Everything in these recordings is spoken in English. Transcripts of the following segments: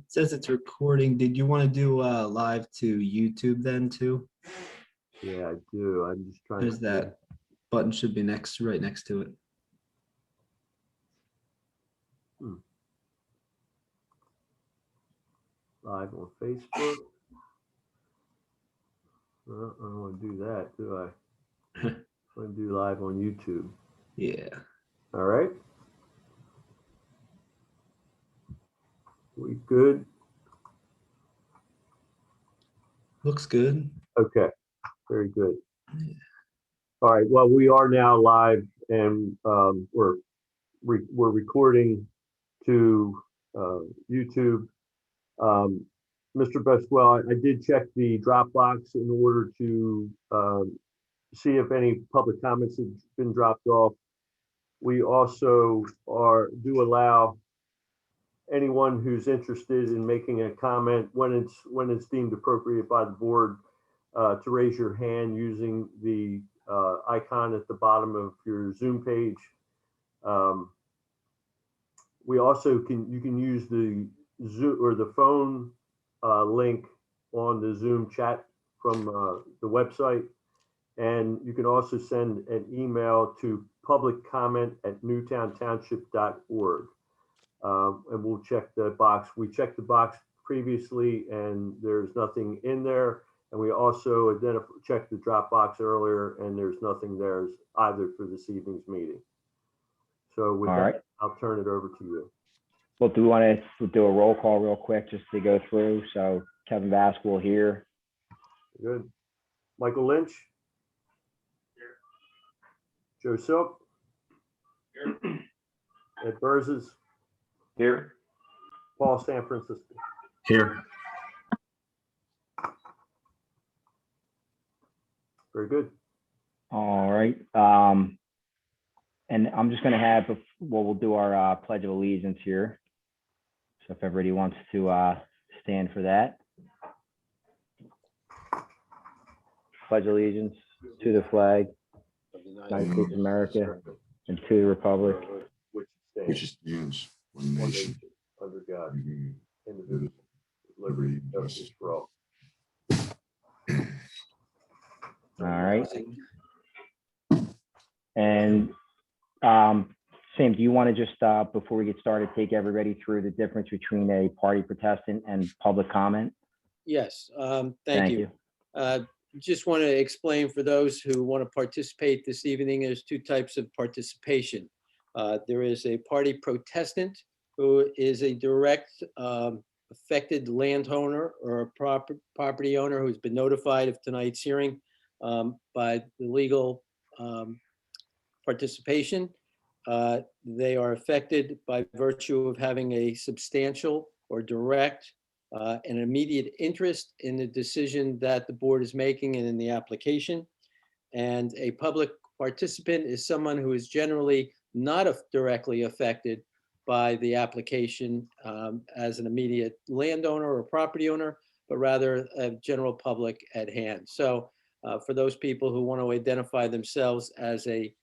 says it's recording. Did you want to do live to YouTube then too? Yeah, I do. I'm just trying There's to. that button should be right next to it. Live on Facebook. I don't want to do that, do I? I want to do live on YouTube. Yeah. All right. We good? Looks good. Okay. Very good. Yeah. All right. Well, we are now live, and we're recording to YouTube. Mr. Bestwell, I did check the Dropbox in order to see if any public comments have been dropped off. We also do allow anyone who's interested in making a comment when it's deemed appropriate by the board to raise your hand using the icon at the bottom of your Zoom page. We also you can use the Zoom or the phone link on the Zoom chat from the website, and you can also send an email to publiccomment@newtowntownship.org, and we'll check the box. We checked the box previously, and there's nothing in there. And we also checked the Dropbox earlier, and there's nothing there either for this evening's meeting. So with that, I'll turn it over to you. Well, do we want to do a roll call real quick just to go through? So Kevin Baskel here. Good. Michael Lynch. Here. Joe Silk. Here. Ed Burzes. Here. Paul San Francisco. Here. Very good. All right. And I'm just going to have, we'll do our Pledge of Allegiance here. So if everybody wants to stand for that. Pledge allegiance to the flag of the United States of America and to the republic which stands one nation under God, indivisible, indivisible, liberty and justice for all. All right. And Sam, do you want to just, before we get started, take everybody through the difference between a party protestant and public comment? Yes, thank you. Just want to explain for those who want to participate this evening, there's two types of participation. There is a party protestant who is a direct affected landowner or a property owner who's been notified of tonight's hearing by the legal participation. They are affected by virtue of having a substantial or direct an immediate interest in the decision that the board is making and in the application. And a public participant is someone who is generally not directly affected by the application as an immediate landowner or property owner, but rather a general public at hand. So for those people who want to identify themselves as a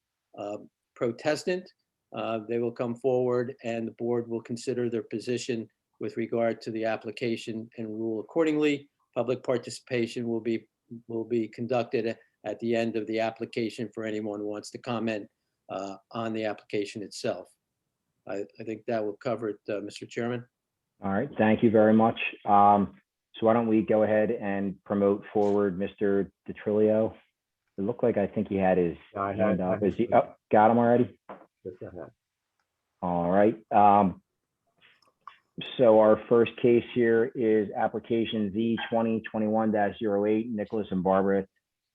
protestant, they will come forward and the board will consider their position with regard to the application and rule accordingly. Public participation will be conducted at the end of the application for anyone who wants to comment on the application itself. I think that will cover it, Mr. Chairman. All right, thank you very much. So why don't we go ahead and promote forward Mr. DiTrolio? It looked like I think he had his hand up. Is he up? Got him already? Yes, I have. All right. So our first case here is application Z2021-08, Nicholas and Barbara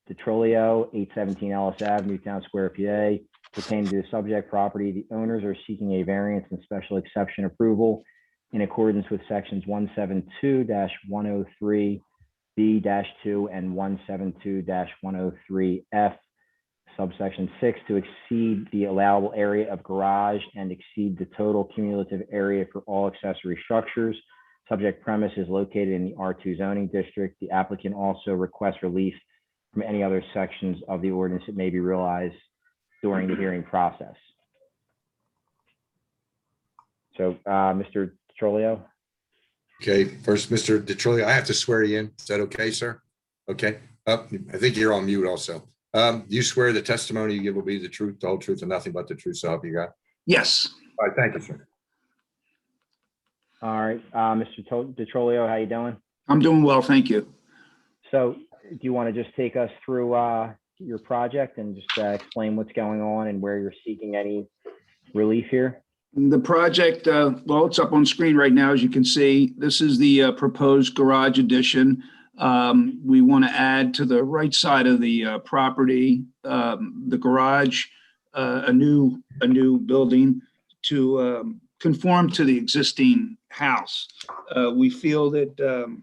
DiTrolio, 817 Ellis Ave, Newtown Square, PA. Pertaining to the subject property, the owners are seeking a variance and special exception approval in accordance with sections 172-103B-2 and 172-103F, subsection 6, to exceed the allowable area of garage and exceed the total cumulative area for all accessory structures. Subject premise is located in the R2 zoning district. The applicant also requests relief from any other sections of the ordinance that may be realized during the hearing process. So, Mr. DiTrolio. Okay, first, Mr. DiTrolio, I have to swear you in. Is that okay, sir? Okay, I think you're on mute also. Do you swear the testimony you give will be the truth, the whole truth, and nothing but the truth, so help you God? Yes, All right, thank you, sir. All right, Mr. DiTrolio, how you doing? I'm doing well, thank you. So do you want to just take us through your project and just explain what's going on and where you're seeking any relief here? The project, well, it's up on screen right now, as you can see. This is the proposed garage addition. We want to add to the right side of the property, the garage, a new building to conform to the existing house. We feel that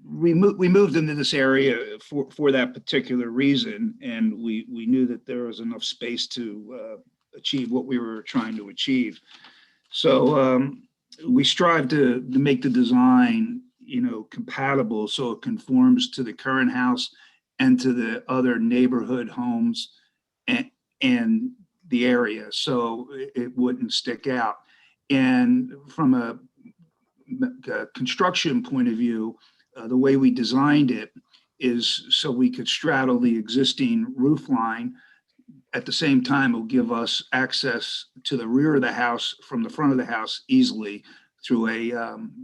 we moved into this area for that particular reason, and we knew that there was enough space to achieve what we were trying to achieve. So we strive to make the design, compatible so it conforms to the current house and to the other neighborhood homes and the area, so it wouldn't stick out. And from a construction point of view, the way we designed it is so we could straddle the existing roof line. At the same time, it'll give us access to the rear of the house from the front of the house easily through a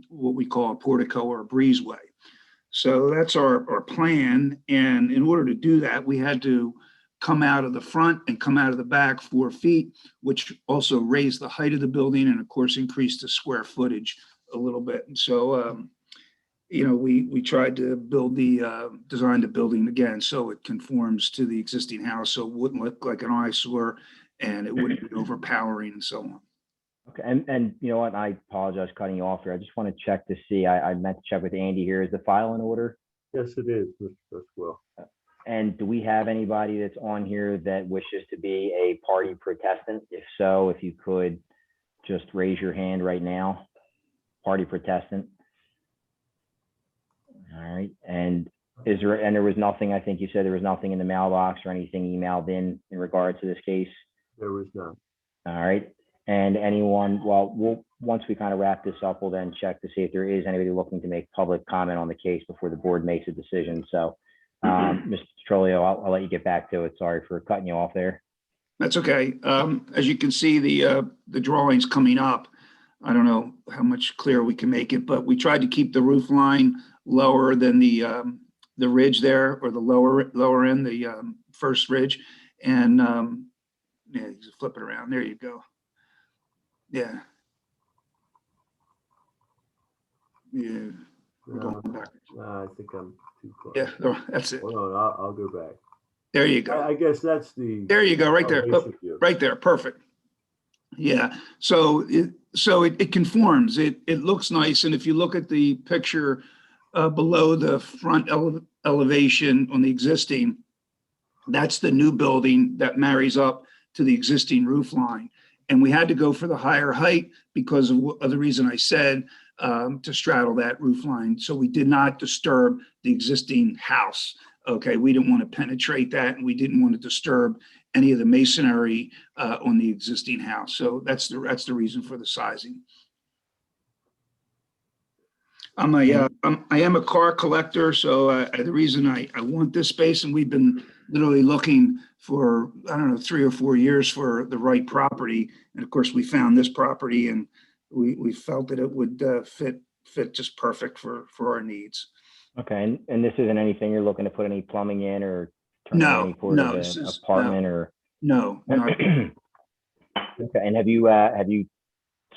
what we call a portico or a breezeway. So that's our plan. And in order to do that, we had to come out of the front and come out of the back 4 feet, which also raised the height of the building and of course increased the square footage a little bit. And so we tried to design the building again so it conforms to the existing house, so it wouldn't look like an eyesore and it wouldn't be overpowering and so on. Okay, and you know what? I apologize cutting you off here. I just want to check to see. I meant to check with Andy here. Is the file in order? Yes, it is, Mr. Pasquale. And do we have anybody that's on here that wishes to be a party protestant? If so, if you could just raise your hand right now. Party protestant. All right. And there was nothing, I think you said there was nothing in the mailbox or anything emailed in regard to this case? There was none. All right. And anyone, once we kind of wrap this up, we'll then check to see if there is anybody looking to make public comment on the case before the board makes a decision. So, Mr. DiTrolio, I'll let you get back to it. Sorry for cutting you off there. That's okay. As you can see, the drawings coming up, I don't know how much clearer we can make it, but we tried to keep the roof line lower than the ridge there, or the lower end, the first ridge. And yeah, just flip it around. There you go. Yeah. Yeah. We're going back. I think I'm too close. Yeah, that's it. Hold on, I'll go back. There you go. I guess that's the. There you go, right there. elevation view. Right there, perfect. Yeah, so it conforms. It looks nice, and if you look at the picture below the front elevation on the existing, that's the new building that marries up to the existing roof line. And we had to go for the higher height because of the reason I said, to straddle that roof line. So we did not disturb the existing house. Okay, we didn't want to penetrate that, and we didn't want to disturb any of the masonry on the existing house. So that's the reason for the sizing. I am a car collector, so the reason I want this space, and we've been literally looking for, I don't know, 3 or 4 years for the right property. And of course, we found this property, and we felt that it would fit just perfect for our needs. Okay, and this isn't anything you're looking to put any plumbing in or turn any sort of an apartment or? No. Not Okay, and have you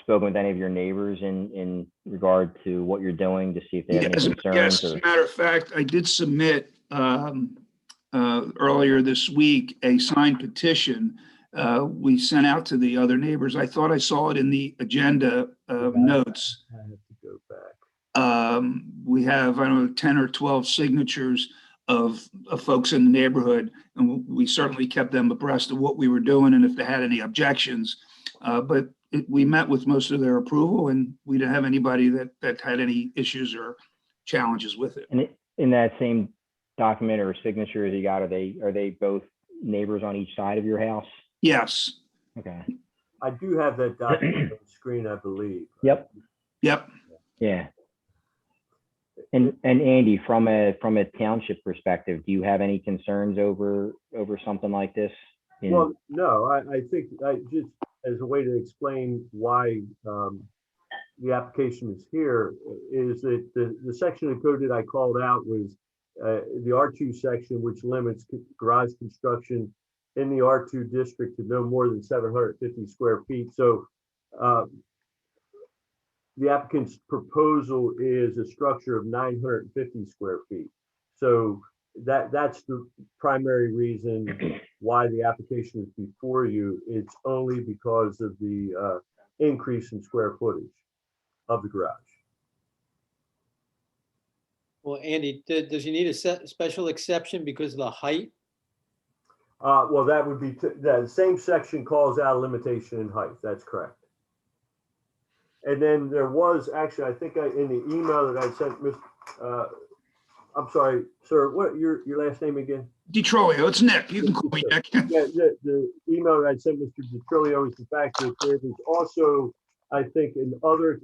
spoken with any of your neighbors in regard to what you're doing to see if they have any concerns? Yes, as a matter of fact, I did submit earlier this week a signed petition. We sent out to the other neighbors. I thought I saw it in the agenda notes. I have to go back. We have, I don't know, 10 or 12 signatures of folks in the neighborhood, and we certainly kept them abreast of what we were doing and if they had any objections. But we met with most of their approval, and we didn't have anybody that had any issues or challenges with it. And in that same document or signatures you got, are they both neighbors on each side of your house? Yes. Okay. I do have that document on the screen, I believe. Yep. Yep. Yeah. And Andy, from a township perspective, do you have any concerns over something like this? Well, no, I think just as a way to explain why the application is here is that the section of code that I called out was the R2 section, which limits garage construction in the R2 district to no more than 750 square feet. So the applicant's proposal is a structure of 950 square feet. So that's the primary reason why the application is before you. It's only because of the increase in square footage of the garage. Well, Andy, does he need a special exception because of the height? Well, that would be, the same section calls out a limitation in height. That's correct. And then there was actually, I think in the email that I sent, I'm sorry, sir, what your last name again? DiTrolio, it's Nick. You can call me Nick. Yeah, the email that I sent Mr. DiTrolio is the fact that there is also, I think, another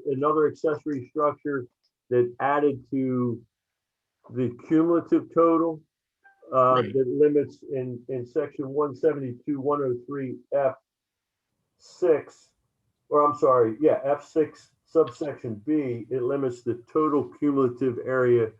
accessory structure that added to the cumulative total that limits in section 172, 103 F6, or I'm sorry, yeah, F6 subsection B, it limits the total cumulative area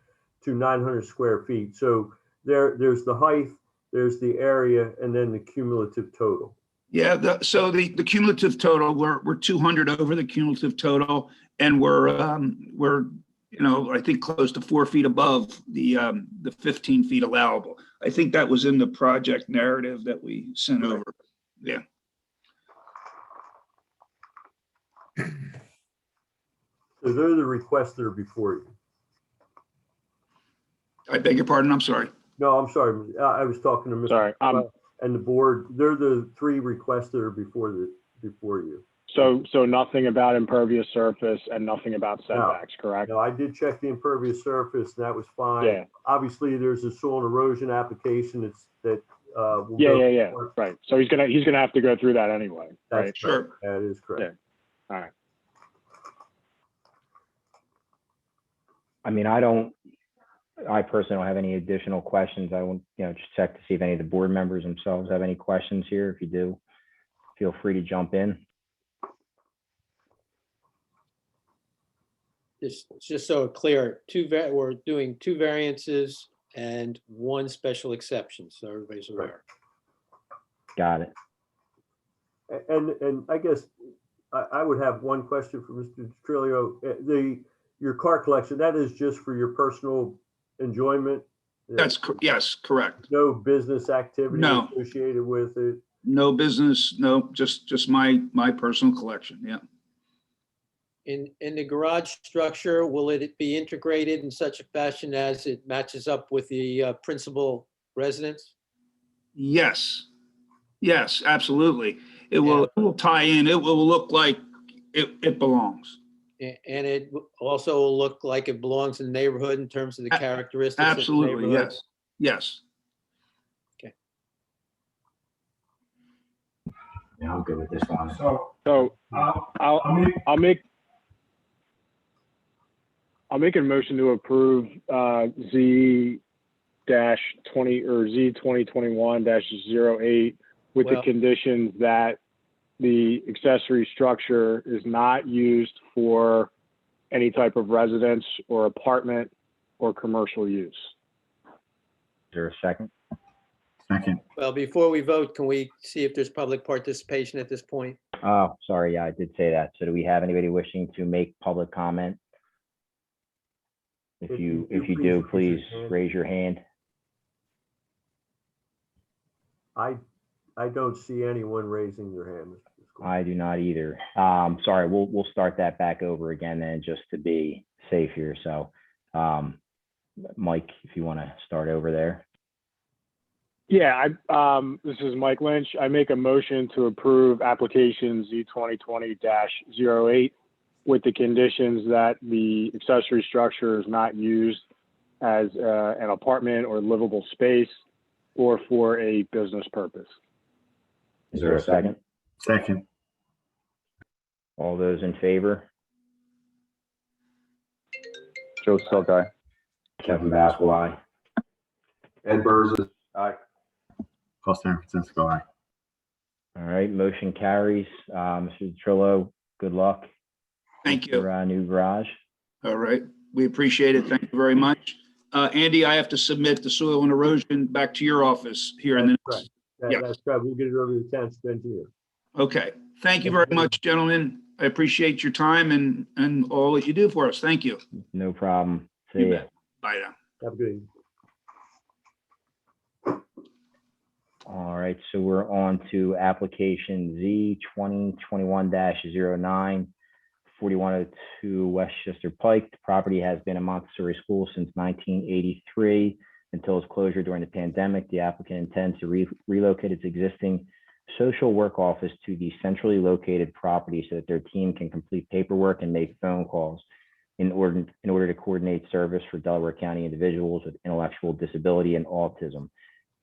to 900 square feet. So there's the height, there's the area, and then the cumulative total. Yeah, so the cumulative total, we're 200 over the cumulative total, and we're I think close to 4 feet above the 15 feet allowable. I think that was in the project narrative that we sent over. Yeah. So they're the requests that are before you. I beg your pardon, I'm sorry. No, I'm sorry. I was talking to Mr. Sorry, and the board. They're the three requests that are before you. so nothing about impervious surface and nothing about setbacks, correct? No, I did check the impervious surface, and that was fine. Yeah. Obviously, there's a soil and erosion application that will Yeah. Right. So he's gonna have to go through that anyway, right? That's Sure. That is correct. All right. I mean, I personally don't have any additional questions. I want, just check to see if any of the board members themselves have any questions here. If you do, feel free to jump in. Just so clear, we're doing 2 variances and 1 special exception, so everybody's aware. Got it. And I guess I would have one question for Mr. DiTrolio. Your car collection, that is just for your personal enjoyment? Yes, correct. No business activity No. associated with it? No business, no, just my personal collection, yeah. In the garage structure, will it be integrated in such a fashion as it matches up with the principal residence? Yes, absolutely. It will tie in, it will look like it belongs. And it also will look like it belongs in the neighborhood in terms of the characteristics of the Absolutely, neighborhood? yes. Yeah, I'm good with this one. So I'll make a motion to approve Z-20 or Z-2021-08 with the conditions that the accessory structure is not used for any type of residence or apartment or commercial use. Is there a second? Second. Well, before we vote, can we see if there's public participation at this point? Oh, sorry. Yeah, I did say that. So do we have anybody wishing to make public comment? If you do, please raise your hand. I don't see anyone raising their hand. I do not either. Sorry, we'll start that back over again then, just to be safe here. So, Mike, if you want to start over there. Yeah, this is Mike Lynch. I make a motion to approve application Z-2020-08 with the conditions that the accessory structure is not used as an apartment or livable space or for a business purpose. Is there a second? Second. All those in favor? Joe Stelzner, aye. Kevin Basco, aye. Ed Burzes, aye. Austin Francisco, aye. All right, motion carries. Mr. DiTrolio, good luck. Thank with you. your, new garage. All right. We appreciate it. Thank you very much. Andy, I have to submit the soil and erosion back to your office here in the next. Yeah. That's right. We'll get it over to the township engineer. Okay. Thank you very much, gentlemen. I appreciate your time and all that you do for us. Thank you. No problem. See You ya. bet. Bye now. Have a good evening. All right, so we're on to application Z 2021-09, 4102 Westchester Pike. The property has been a Montessori school since 1983 until its closure during the pandemic. The applicant intends to relocate its existing social work office to the centrally located property so that their team can complete paperwork and make phone calls in order to coordinate service for Delaware County individuals with intellectual disability and autism.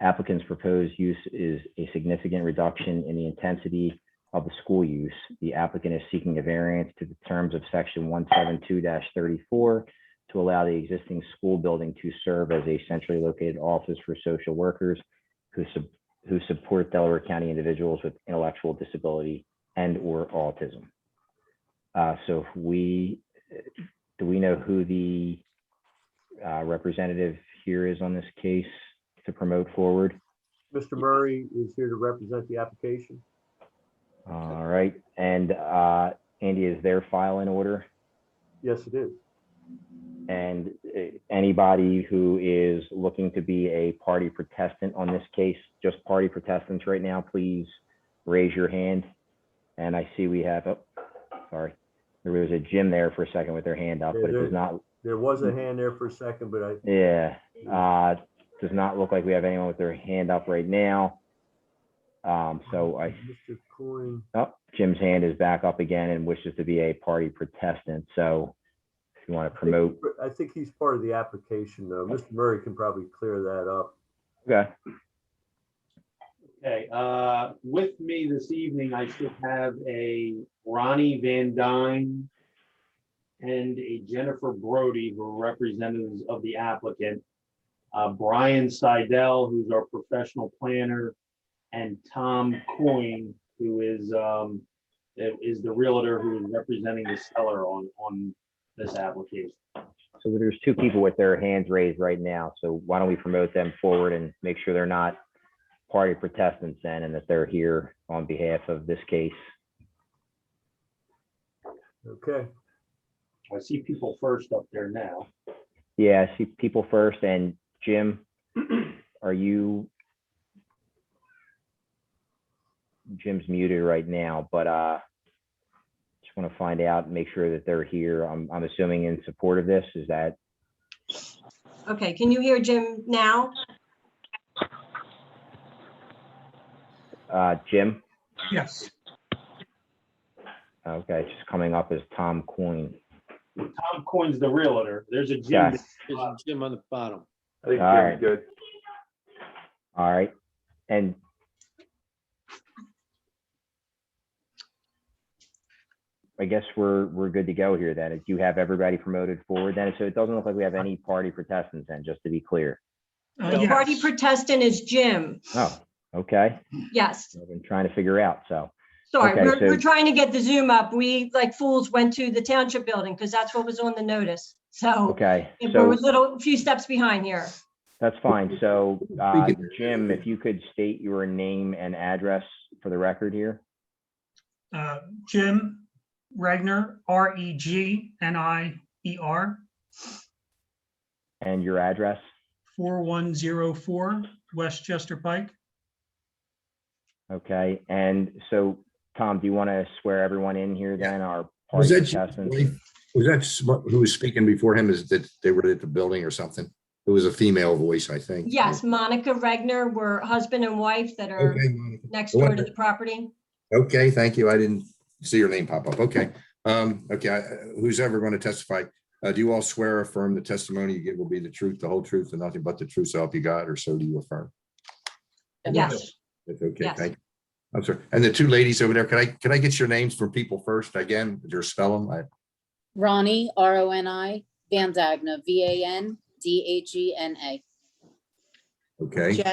Applicant's proposed use is a significant reduction in the intensity of the school use. The applicant is seeking a variance to the terms of section 172-34 to allow the existing school building to serve as a centrally located office for social workers who support Delaware County individuals with intellectual disability and or autism. So do we know who the representative here is on this case to promote forward? Mr. Murray is here to represent the application. All right, and Andy, is their file in order? Yes, it is. And anybody who is looking to be a party protestant on this case, just party protestants right now, please raise your hand. And I see we have, oh, sorry, there was a Jim there for a second with their hand up, Yeah, but it does not. There was a hand there for a second, but I. Yeah, does not look like we have anyone with their hand up right now. So Mr. Coyne. oh, Jim's hand is back up again and wishes to be a party protestant. So if you want to promote. I think he's part of the application though. Mr. Murray can probably clear that up. Okay. Okay, with me this evening, I should have a Ronnie Van Dyne and a Jennifer Brody, who are representatives of the applicant. Brian Seidel, who's our professional planner, and Tom Coyne, who is the realtor who is representing the seller on this application. So there's two people with their hands raised right now. So why don't we promote them forward and make sure they're not party protestants then, and that they're here on behalf of this case. Okay. I see people first up there now. Yeah, I see people first. And Jim, are you? Jim's muted right now, but just want to find out and make sure that they're here. I'm assuming in support of this. Is that? Okay, can you hear Jim now? Jim? Yes. Okay, just coming up as Tom Coyne. Tom Coyne's the realtor. There's a Jim. Yes. There's a Jim on the bottom. I think All right. good. All right, and I guess we're good to go here then. Do you have everybody promoted forward then? So it doesn't look like we have any party protestants then, just to be clear. The Yes. party protestant is Jim. Oh, okay. Yes, I've been trying to figure out, so. sorry, Okay, we're so- trying to get the Zoom up. We, like fools, went to the township building because that's what was on the notice. So Okay, we're so a few steps behind here. that's fine. So Jim, if you could state your name and address for the record here. Jim Regner, Regneier, And your address. 4104 Westchester Pike. Okay, and so Tom, do you want to swear everyone in here then, our Was party that, contestants? was that who was speaking before him? Is that they were at the building or something? It was a female voice, I think. Yes, Monica Regner, we're husband and wife that are Okay, Monica. next door to the property. Okay, thank you. I didn't see your name pop up. Okay. Okay, who's ever going to testify? Do you all swear or affirm the testimony you give will be the truth, the whole truth, and nothing but the truth, so help you God, or so do you affirm? Yes, That's okay, Yes. thank you. I'm sorry. And the two ladies over there, can I get your names for people first again? Your spell them? Ronnie, Roni, Van Dagna, Vandagna. Okay.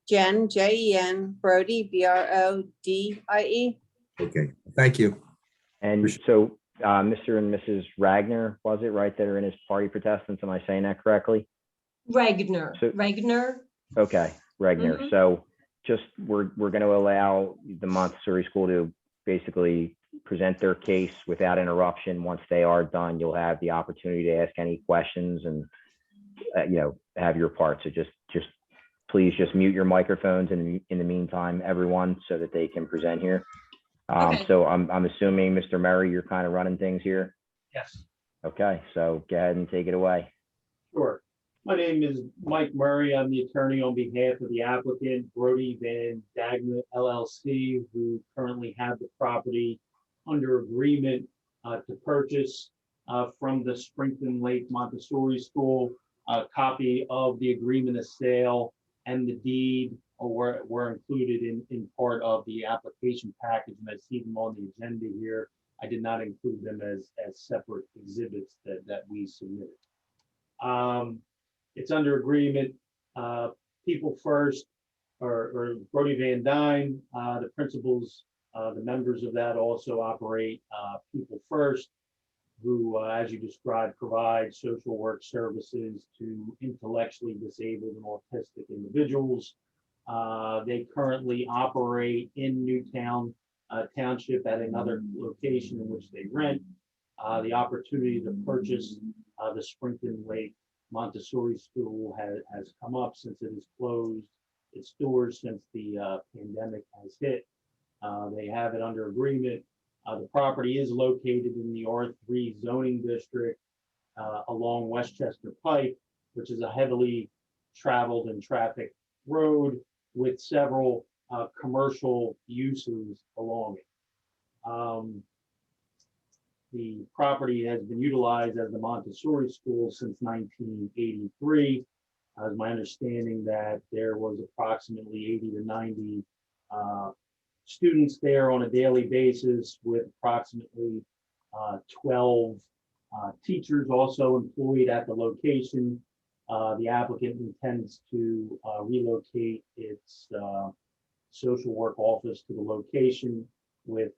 Jen, Jen, Brody, Brodie. Okay. Thank you. And so, Mr. and Mrs. Ragnar, was it right, that are in as party protestants? Am I saying that correctly? Regner, So- Regner. Okay, Ragnar. Mhm. So just, we're going to allow the Montessori School to basically present their case without interruption. Once they are done, you'll have the opportunity to ask any questions and, have your part. So just please just mute your microphones in the meantime, everyone, so that they can present here. Okay. So I'm assuming, Mr. Murray, you're kind of running things here. Yes, Okay, so go ahead and take it away. sure. My name is Mike Murray. I'm the attorney on behalf of the applicant, Brody Van Dagna LLC, who currently have the property under agreement to purchase from the Springton Lake Montessori School. A copy of the agreement of sale and the deed were included in part of the application package, and I see them on the agenda here. I did not include them as separate exhibits that we submitted. It's under agreement. People First, or Brody Van Dyne, the principals, the members of that also operate People First, who, as you described, provide social work services to intellectually disabled and autistic individuals. They currently operate in Newtown Township at another location in which they rent. The opportunity to purchase the Springton Lake Montessori School has come up since it has closed its doors since the pandemic has hit. They have it under agreement. The property is located in the R3 zoning district along Westchester Pike, which is a heavily traveled and trafficked road with several commercial uses along it. The property has been utilized as the Montessori School since 1983. It's my understanding that there was approximately 80 to 90 students there on a daily basis, with approximately 12 teachers also employed at the location. The applicant intends to relocate its social work office to the location with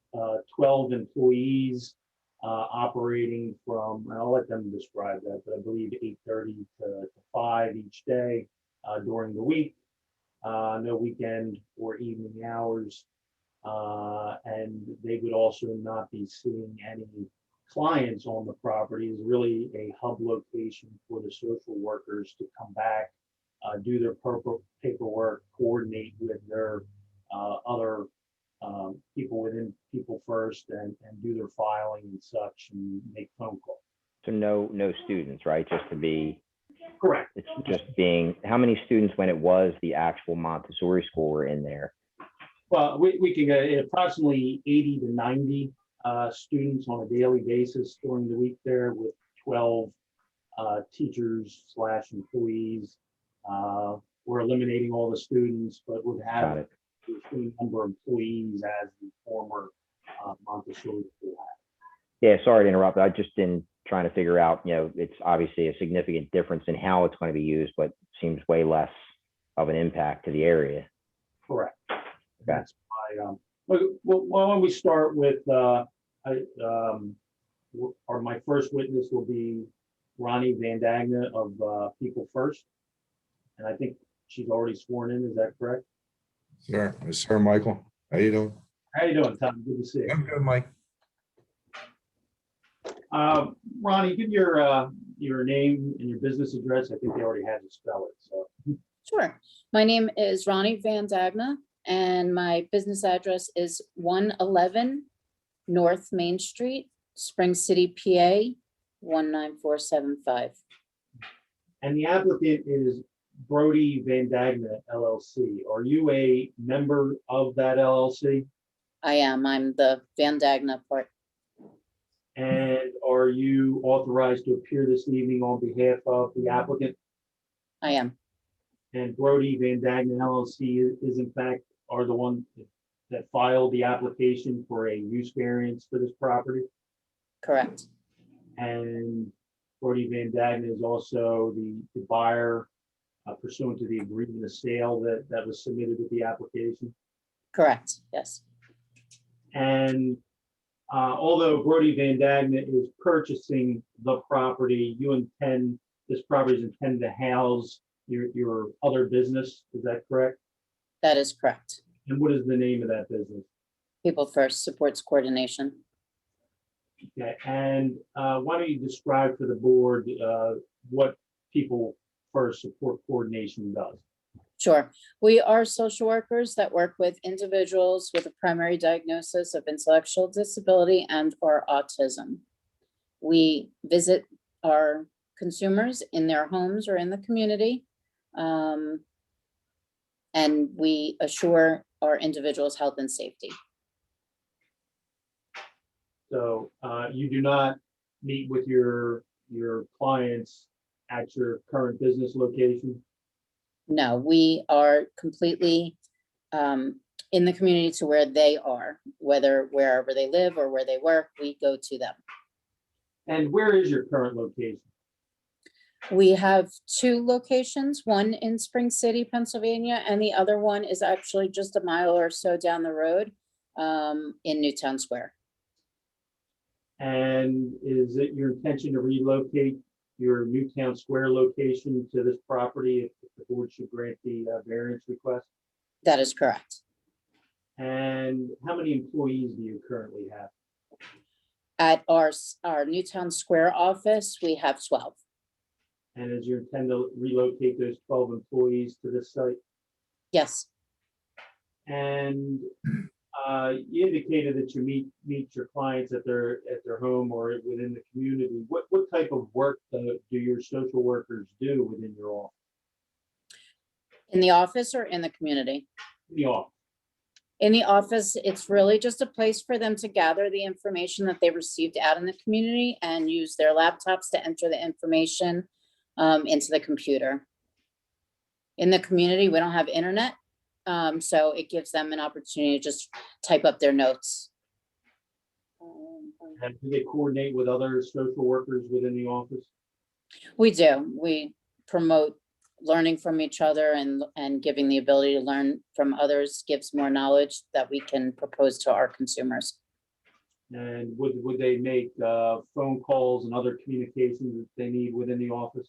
12 employees operating from, and I'll let them describe that, but I believe 8:30 to 5 each day during the week, no weekend or evening hours. And they would also not be seeing any clients on the property. Is really a hub location for the social workers to come back, do their paperwork, coordinate with their other people within People First, and do their filing and such, and make phone calls. So no students, right? Just to be correct. It's just being, how many students when it was the actual Montessori School were in there? Well, we can get approximately 80 to 90 students on a daily basis during the week there, with 12 teachers / employees. We're eliminating all the students, but would have the same number of employees as the former Montessori School had. Yeah, sorry to interrupt. I just been trying to figure out, it's obviously a significant difference in how it's going to be used, but seems way less of an impact to the area. Correct. Okay. That's why, why don't we start with, my first witness will be Ronnie Van Dagna of People First. And I think she's already sworn in, is that correct? Sure. Sir Michael, how you doing? How you doing, Tom? Good to see you. I'm good, Mike. Ronnie, give your name and your business address. I think they already had to spell it, so. Sure. My name is Ronnie Van Dagna, and my business address is 111 North Main Street, Spring City, PA, 19475. And the applicant is Brody Van Dagna LLC. Are you a member of that LLC? I am. I'm the Van Dagna part. And are you authorized to appear this evening on behalf of the applicant? I am. And Brody Van Dagna LLC is in fact are the one that filed the application for a use variance for this property. Correct. And Brody Van Dagna is also the buyer pursuant to the agreement of sale that was submitted with the application. Correct. Yes. And although Brody Van Dagna is purchasing the property, this property is intended to house your other business. Is that correct? That is correct. And what is the name of that business? People First Supports Coordination. Okay, and why don't you describe for the board what People First Support Coordination does? Sure. We are social workers that work with individuals with a primary diagnosis of intellectual disability and or autism. We visit our consumers in their homes or in the community, and we assure our individuals' health and safety. So you do not meet with your clients at your current business location? No, we are completely in the community to where they are, wherever they live or where they work, we go to them. And where is your current location? We have two locations, one in Spring City, Pennsylvania, and the other one is actually just a mile or so down the road in Newtown Square. And is it your intention to relocate your Newtown Square location to this property if the board should grant the variance request? That is correct. And how many employees do you currently have? At our Newtown Square office, we have 12. And is your intent to relocate those 12 employees to this site? Yes. And you indicated that you meet your clients at their home or within the community. What type of work do your social workers do within your office? In the office or in the community? In the office. In the office, it's really just a place for them to gather the information that they received out in the community and use their laptops to enter the information into the computer. In the community, we don't have internet, so it gives them an opportunity to just type up their notes. And do they coordinate with other social workers within the office? We do. We promote learning from each other and giving the ability to learn from others gives more knowledge that we can propose to our consumers. And would they make phone calls and other communications that they need within the office?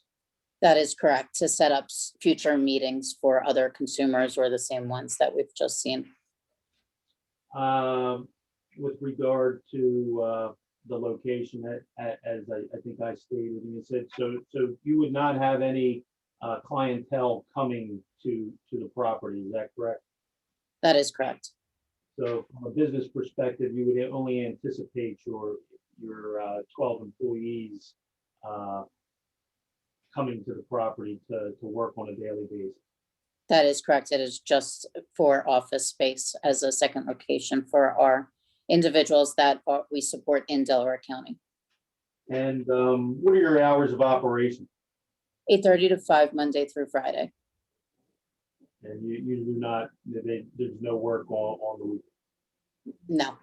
That is correct, to set up future meetings for other consumers or the same ones that we've just seen. With regard to the location, as I think I stated, and you said, so you would not have any clientele coming to the property, is that correct? That is correct. So from a business perspective, you would only anticipate your 12 employees coming to the property to work on a daily basis. That is correct. It is just for office space as a second location for our individuals that we support in Delaware County. And what are your hours of operation? 8:30 to 5, Monday through Friday. And you do not, there's no work on the week? No.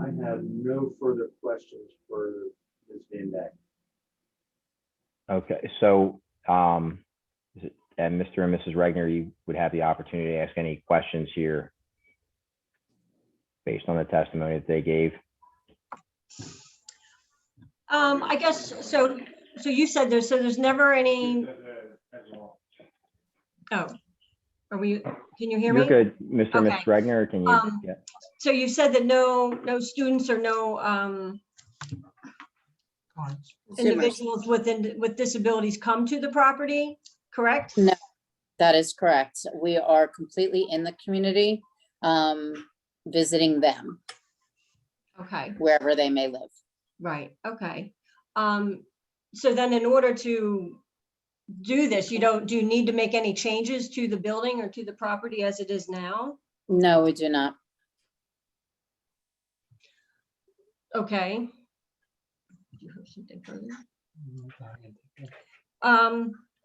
I have no further questions for Ms. Van Dagna. Okay, so and Mr. and Mrs. Regner, you would have the opportunity to ask any questions here based on the testimony that they gave. I guess, so you said there's never any, oh, are we, can you hear me? You're good, Mr. and Okay. Mrs. Regner, can you? Yeah. So you said that no students or no individuals with disabilities come to the property, correct? No, that is correct. We are completely in the community, visiting them. Okay. Wherever they may live. Right, okay. So then in order to do this, do you need to make any changes to the building or to the property as it is now? No, we do not. Okay. Do you have something further?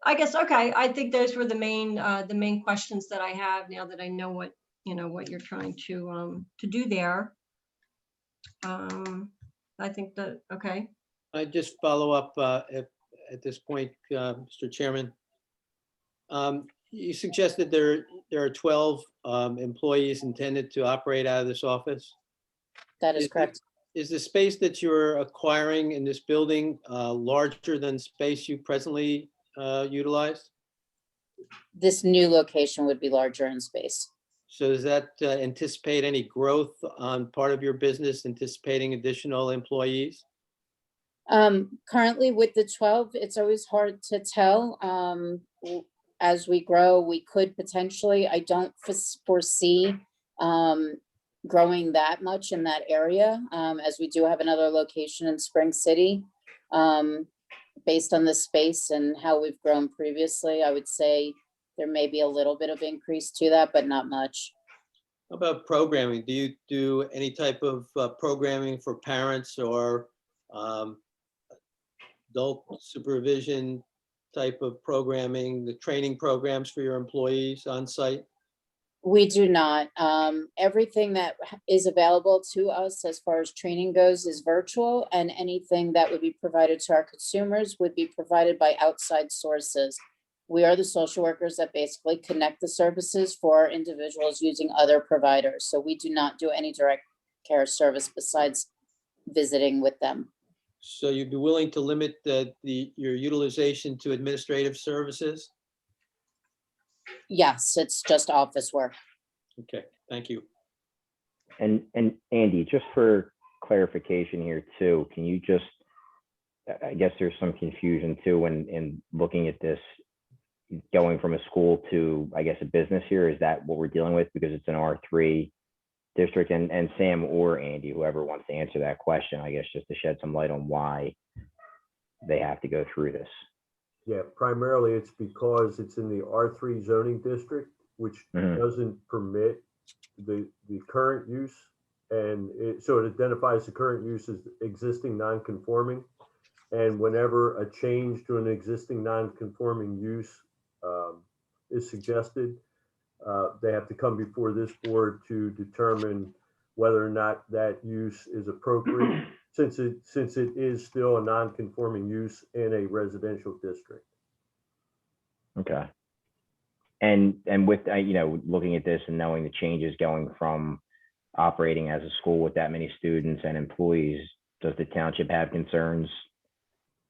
I guess, okay, I think those were the main questions that I have now that I know what, what you're trying to do there. I think that, okay. I just follow up at this point, Mr. Chairman. You suggested there are 12 employees intended to operate out of this office. That is correct. Is the space that you're acquiring in this building larger than space you presently utilize? This new location would be larger in space. So does that anticipate any growth on part of your business, anticipating additional employees? Currently with the 12, it's always hard to tell. As we grow, we could potentially, I don't foresee growing that much in that area, as we do have another location in Spring City. Based on the space and how we've grown previously, I would say there may be a little bit of increase to that, but not much. How about programming? Do you do any type of programming for parents or adult supervision type of programming, the training programs for your employees on site? We do not. Everything that is available to us as far as training goes is virtual, and anything that would be provided to our consumers would be provided by outside sources. We are the social workers that basically connect the services for individuals using other providers. So we do not do any direct care service besides visiting with them. So you'd be willing to limit your utilization to administrative services? Yes, it's just office work. Okay, thank you. And Andy, just for clarification here too, can you just, I guess there's some confusion too in looking at this, going from a school to, I guess, a business here. Is that what we're dealing with? Because it's an R3 district, and Sam or Andy, whoever wants to answer that question, I guess, just to shed some light on why they have to go through this. Yeah, primarily it's because it's in the R3 zoning district, which doesn't permit the current use. And so it identifies the current use as existing non-conforming. And whenever a change to an existing non-conforming use is suggested, they have to come before this board to determine whether or not that use is appropriate, since it is still a non-conforming use in a residential district. Okay. And with looking at this and knowing the changes going from operating as a school with that many students and employees, does the township have concerns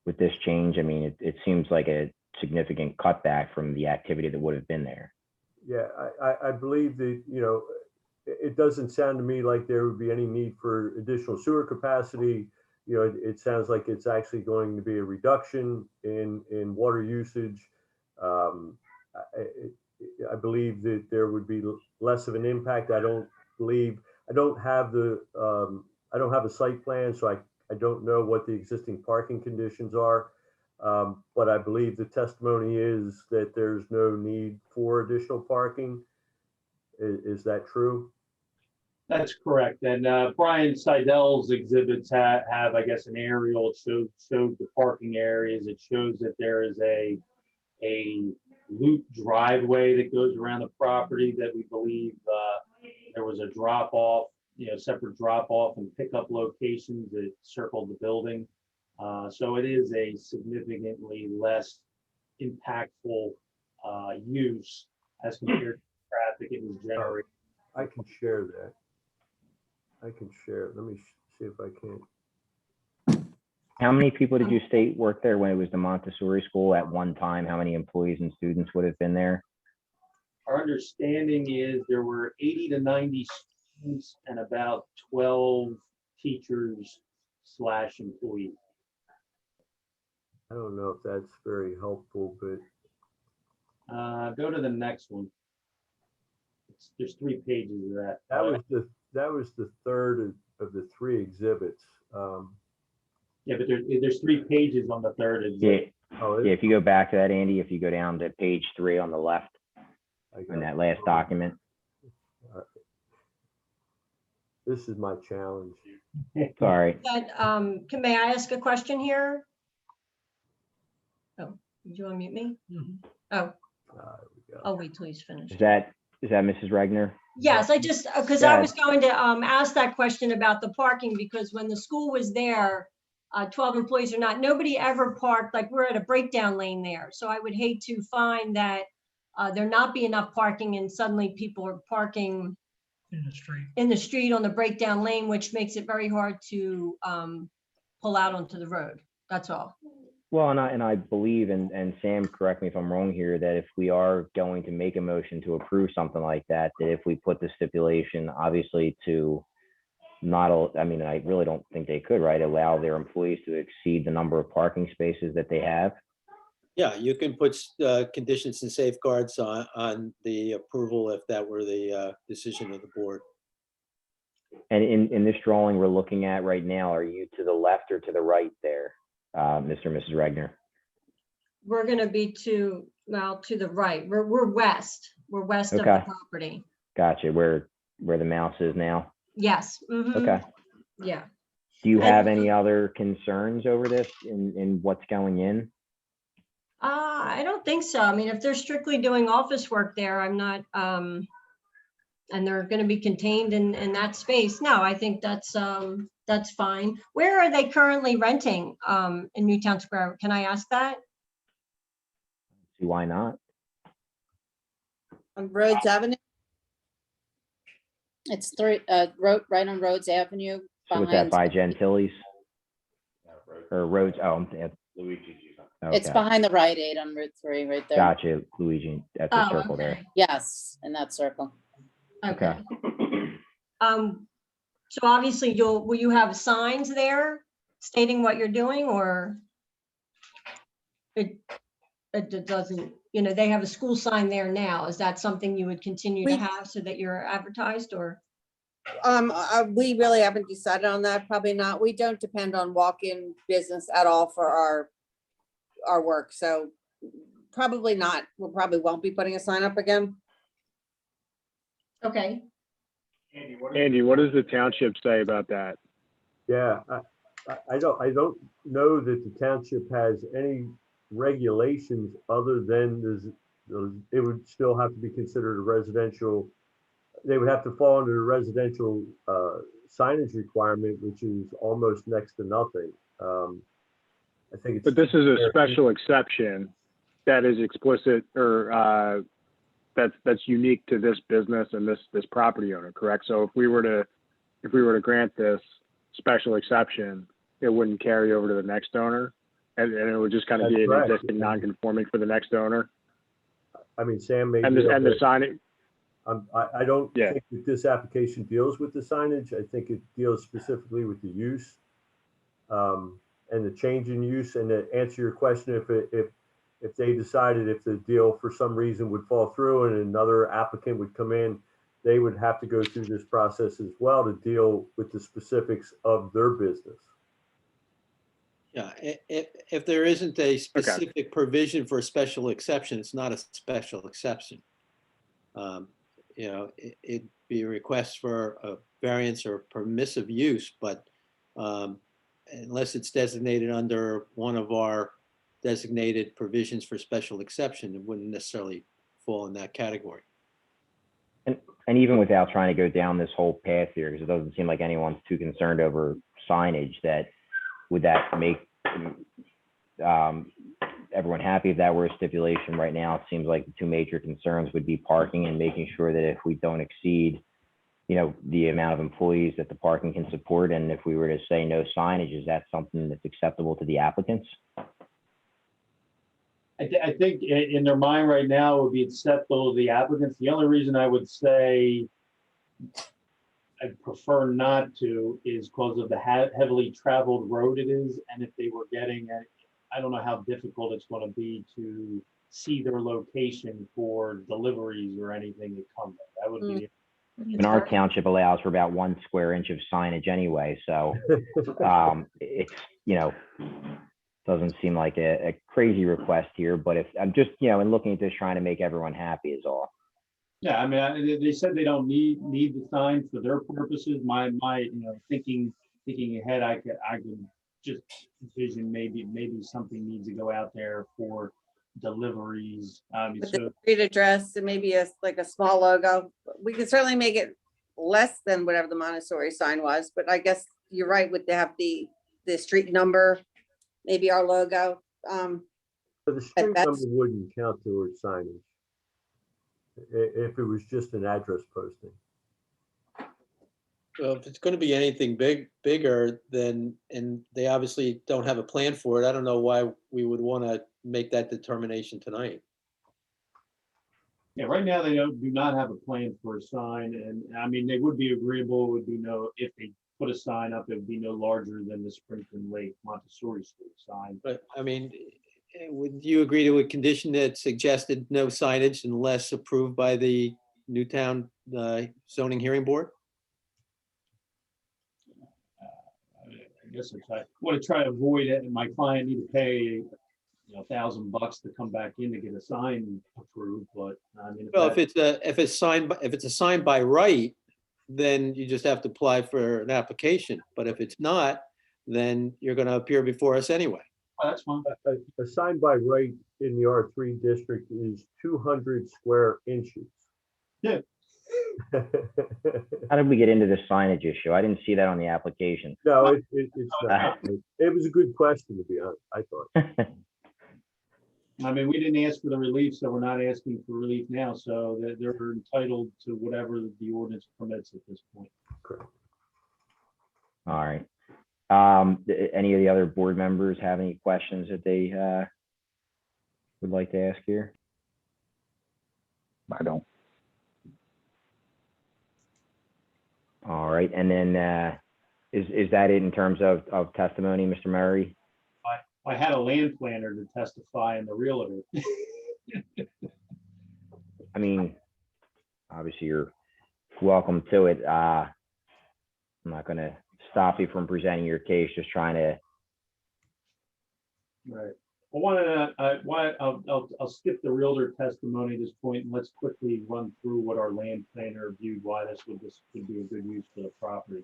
with this change? I mean, it seems like a significant cutback from the activity that would have been there. Yeah, I believe that, it doesn't sound to me like there would be any need for additional sewer capacity. It sounds like it's actually going to be a reduction in water usage. I believe that there would be less of an impact. I don't have a site plan, so I don't know what the existing parking conditions are. But I believe the testimony is that there's no need for additional parking. Is that true? That's correct. And Brian Seidel's exhibits have, I guess, an aerial. It shows the parking areas. It shows that there is a loop driveway that goes around the property that we believe there was a drop off, separate drop off and pickup locations that circled the building. So it is a significantly less impactful use as compared to the traffic it was generating. I can share that. Let me see if I can. How many people did you state worked there when it was the Montessori School at one time? How many employees and students would have been there? Our understanding is there were 80 to 90 students and about 12 teachers / employees. I don't know if that's very helpful, but go to the next one. There's 3 pages of that. That was the third of the 3 exhibits. Yeah, but there's 3 pages on the third exhibit. Yeah, if you go back to that, Andy, if you go down to page 3 on the left in that last document. This is my challenge. Sorry. May I ask a question here? Oh, Did you unmute me? Mhm. Oh, There we go. I'll wait till he's finished. Is that Mrs. Regner? Yes, I just, because Go I ahead. was going to ask that question about the parking, because when the school was there, 12 employees or not, nobody ever parked, like we're at a breakdown lane there. So I would hate to find that there not be enough parking and suddenly people are parking In the street. in the street on the breakdown lane, which makes it very hard to pull out onto the road. That's all. Well, and I believe, and Sam, correct me if I'm wrong here, that if we are going to make a motion to approve something like that, that if we put the stipulation, obviously to not, I mean, I really don't think they could, right, allow their employees to exceed the number of parking spaces that they have. Yeah, you can put conditions and safeguards on the approval if that were the decision of the board. And in this drawing we're looking at right now, are you to the left or to the right there, Mr. and Mrs. Regner? We're going to be to the right. We're west. We're west of the Okay. property. Gotcha. Where the mouse is now? Yes. Mhm. Okay. Yeah. Do you And- have any other concerns over this in what's going in? I don't think so. I mean, if they're strictly doing office work there, I'm not, and they're going to be contained in that space. No, I think that's fine. Where are they currently renting in Newtown Square? Can I ask that? See, why not? On Rhodes Avenue. It's right on Rhodes Avenue. So was that by behind- Gentili's? Or Rhodes, oh, Luigi's. It's okay. behind the Rite Aid on Route 3, right there. Gotcha, Luigi, at the Oh, circle there. okay. Yes, in that circle. Okay. So obviously will you have signs there stating what you're doing, or it doesn't, they have a school sign there now. Is that something you would continue to have so that you're advertised, or? We really haven't decided on that. Probably not. We don't depend on walk-in business at all for our work. So probably not. We probably won't be putting a sign up again. Okay. Andy, what does the township say about that? Yeah, I don't know that the township has any regulations other than it would still have to be considered a residential. They would have to fall under the residential signage requirement, which is almost next to nothing. I think it's. But this is a special exception that is explicit, or that's unique to this business and this property owner, correct? So if we were to grant this special exception, it wouldn't carry over to the next owner, and it would just kind of That's be an correct. existing non-conforming for the next owner. I mean, Sam may. And the sign. I don't Yeah. think that this application deals with the signage. I think it deals specifically with the use and the change in use. And to answer your question, if they decided if the deal for some reason would fall through and another applicant would come in, they would have to go through this process as well to deal with the specifics of their business. Yeah, if there isn't a specific provision for a special exception, it's not a special exception. It'd be a request for a variance or permissive use, but unless it's designated under one of our designated provisions for special exception, it wouldn't necessarily fall in that category. And even without trying to go down this whole path here, because it doesn't seem like anyone's too concerned over signage, would that make everyone happy if that were a stipulation? Right now, it seems like the two major concerns would be parking and making sure that if we don't exceed, the amount of employees that the parking can support, and if we were to say no signage, is that something that's acceptable to the applicants? I think in their mind right now, it would be acceptable to the applicants. The only reason I would say I'd prefer not to is because of the heavily traveled road it is. And if they were getting, I don't know how difficult it's going to be to see their location for deliveries or anything that come there. That would be. And our township allows for about 1 square inch of signage anyway, so it's doesn't seem like a crazy request here, but if I'm just in looking at this, trying to make everyone happy is all. Yeah, I mean, they said they don't need the sign for their purposes. My thinking ahead, I could just envision maybe something needs to go out there for deliveries. With So, the street address and maybe like a small logo. We can certainly make it less than whatever the Montessori sign was, but I guess you're right with to have the street number, maybe our logo. But the street best. number wouldn't count towards signage. If it was just an address posting. Well, if it's going to be anything bigger, then, and they obviously don't have a plan for it, I don't know why we would want to make that determination tonight. yeah, right now they do not have a plan for a sign, and I mean, they would be agreeable, would be if they put a sign up, it would be no larger than the Springton Lake Montessori School sign. But I mean, would you agree to a condition that suggested no signage unless approved by the Newtown zoning hearing board? I guess I want to try to avoid it, and my client need to pay $1,000 to come back in to get a sign approved, but I mean. Well, if it's a sign by right, then you just have to apply for an application. But if it's not, then you're going to appear before us anyway. Oh, that's fine. A sign by right in the R3 district is 200 square inches. Yeah. How did we get into this signage issue? I didn't see that on the application. No, it's not. It was a good question, to be honest, I thought. I mean, we didn't ask for the relief, so we're not asking for relief now, so they're entitled to whatever the ordinance permits at this point. Correct. All right. Any of the other board members have any questions that they would like to ask here? I don't. All right, and then is that it in terms of testimony, Mr. Murray? I had a land planner to testify and the realtor. I mean, obviously you're welcome to it. I'm not going to stop you from presenting your case, just trying to. Right. I'll skip the realtor testimony at this point, and let's quickly run through what our land planner viewed, why this would be a good use for the property.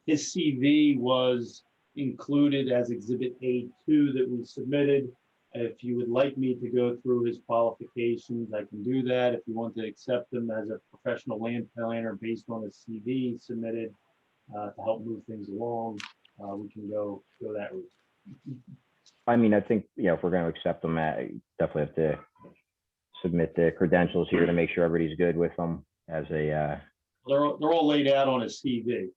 His CV was included as Exhibit A2 that we submitted. If you would like me to go through his qualifications, I can do that. If you want to accept him as a professional land planner based on his CV submitted to help move things along, we can go that route. I mean, I think, if we're going to accept them, definitely have to submit the credentials here to make sure everybody's good with them as a. They're all laid out on his CV.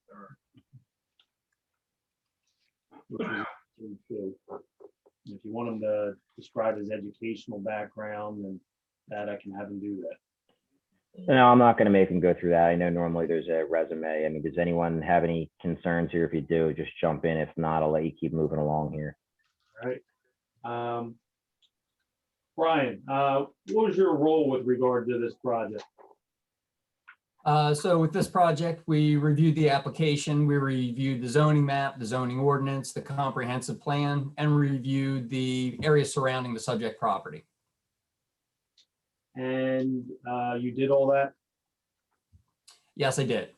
If you want him to describe his educational background, then that I can have him do that. No, I'm not going to make him go through that. I know normally there's a resume. I mean, does anyone have any concerns here? If you do, just jump in. If not, I'll let you keep moving along here. All right. Brian, what was your role with regard to this project? So with this project, we reviewed the application, we reviewed the zoning map, the zoning ordinance, the comprehensive plan, and reviewed the area surrounding the subject property. And you did all that? Yes, I did.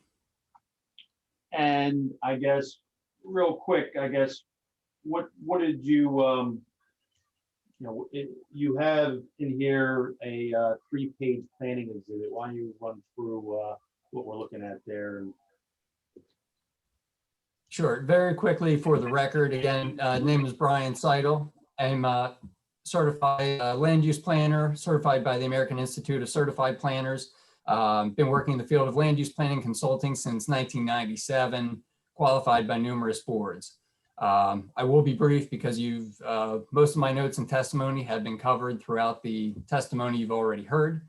And I guess, real quick, what did you, you have in here a 3-page planning exhibit. Why don't you run through what we're looking at there? Sure. Very quickly for the record, again, name is Brian Seidel. I'm a certified land use planner, certified by the American Institute of Certified Planners. Been working in the field of land use planning consulting since 1997, qualified by numerous boards. I will be brief because most of my notes and testimony have been covered throughout the testimony you've already heard.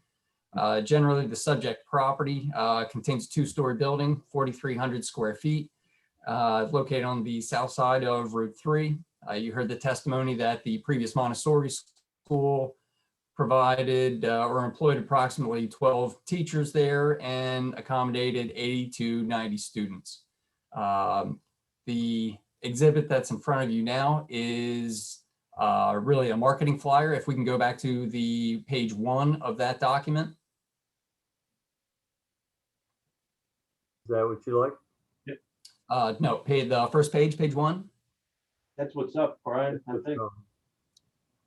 Generally, the subject property contains a 2-story building, 4,300 square feet, located on the south side of Route 3. You heard the testimony that the previous Montessori School provided or employed approximately 12 teachers there and accommodated 80 to 90 students. The exhibit that's in front of you now is really a marketing flyer. If we can go back to the page 1 of that document. Is that what you like? No, the first page, page 1. That's what's up, Brian, I think.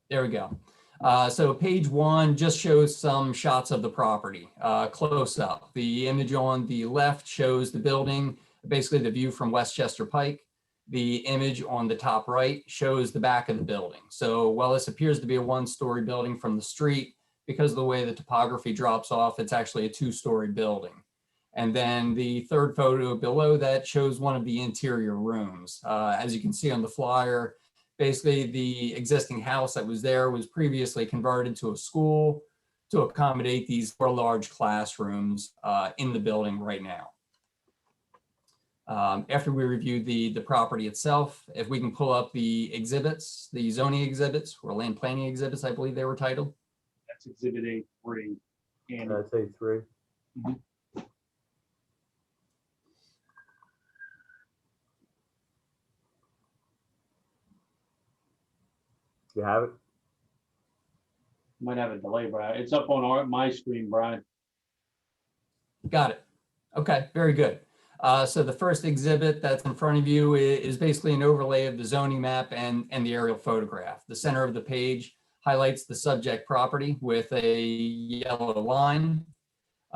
There we go. So page 1 just shows some shots of the property close up. The image on the left shows the building, basically the view from Westchester Pike. The image on the top right shows the back of the building. So while this appears to be a 1-story building from the street, because of the way the topography drops off, it's actually a 2-story building. And then the third photo below that shows one of the interior rooms. As you can see on the flyer, basically the existing house that was there was previously converted to a school to accommodate these 4 large classrooms in the building right now. After we reviewed the property itself, if we can pull up the exhibits, the zoning exhibits or land planning exhibits, I believe they were titled. That's exhibit A3. And That's A3. You have it? might have a delay, Brian. It's up on my screen, Brian. Got it. Okay, very good. So the first exhibit that's in front of you is basically an overlay of the zoning map and the aerial photograph. The center of the page highlights the subject property with a yellow line.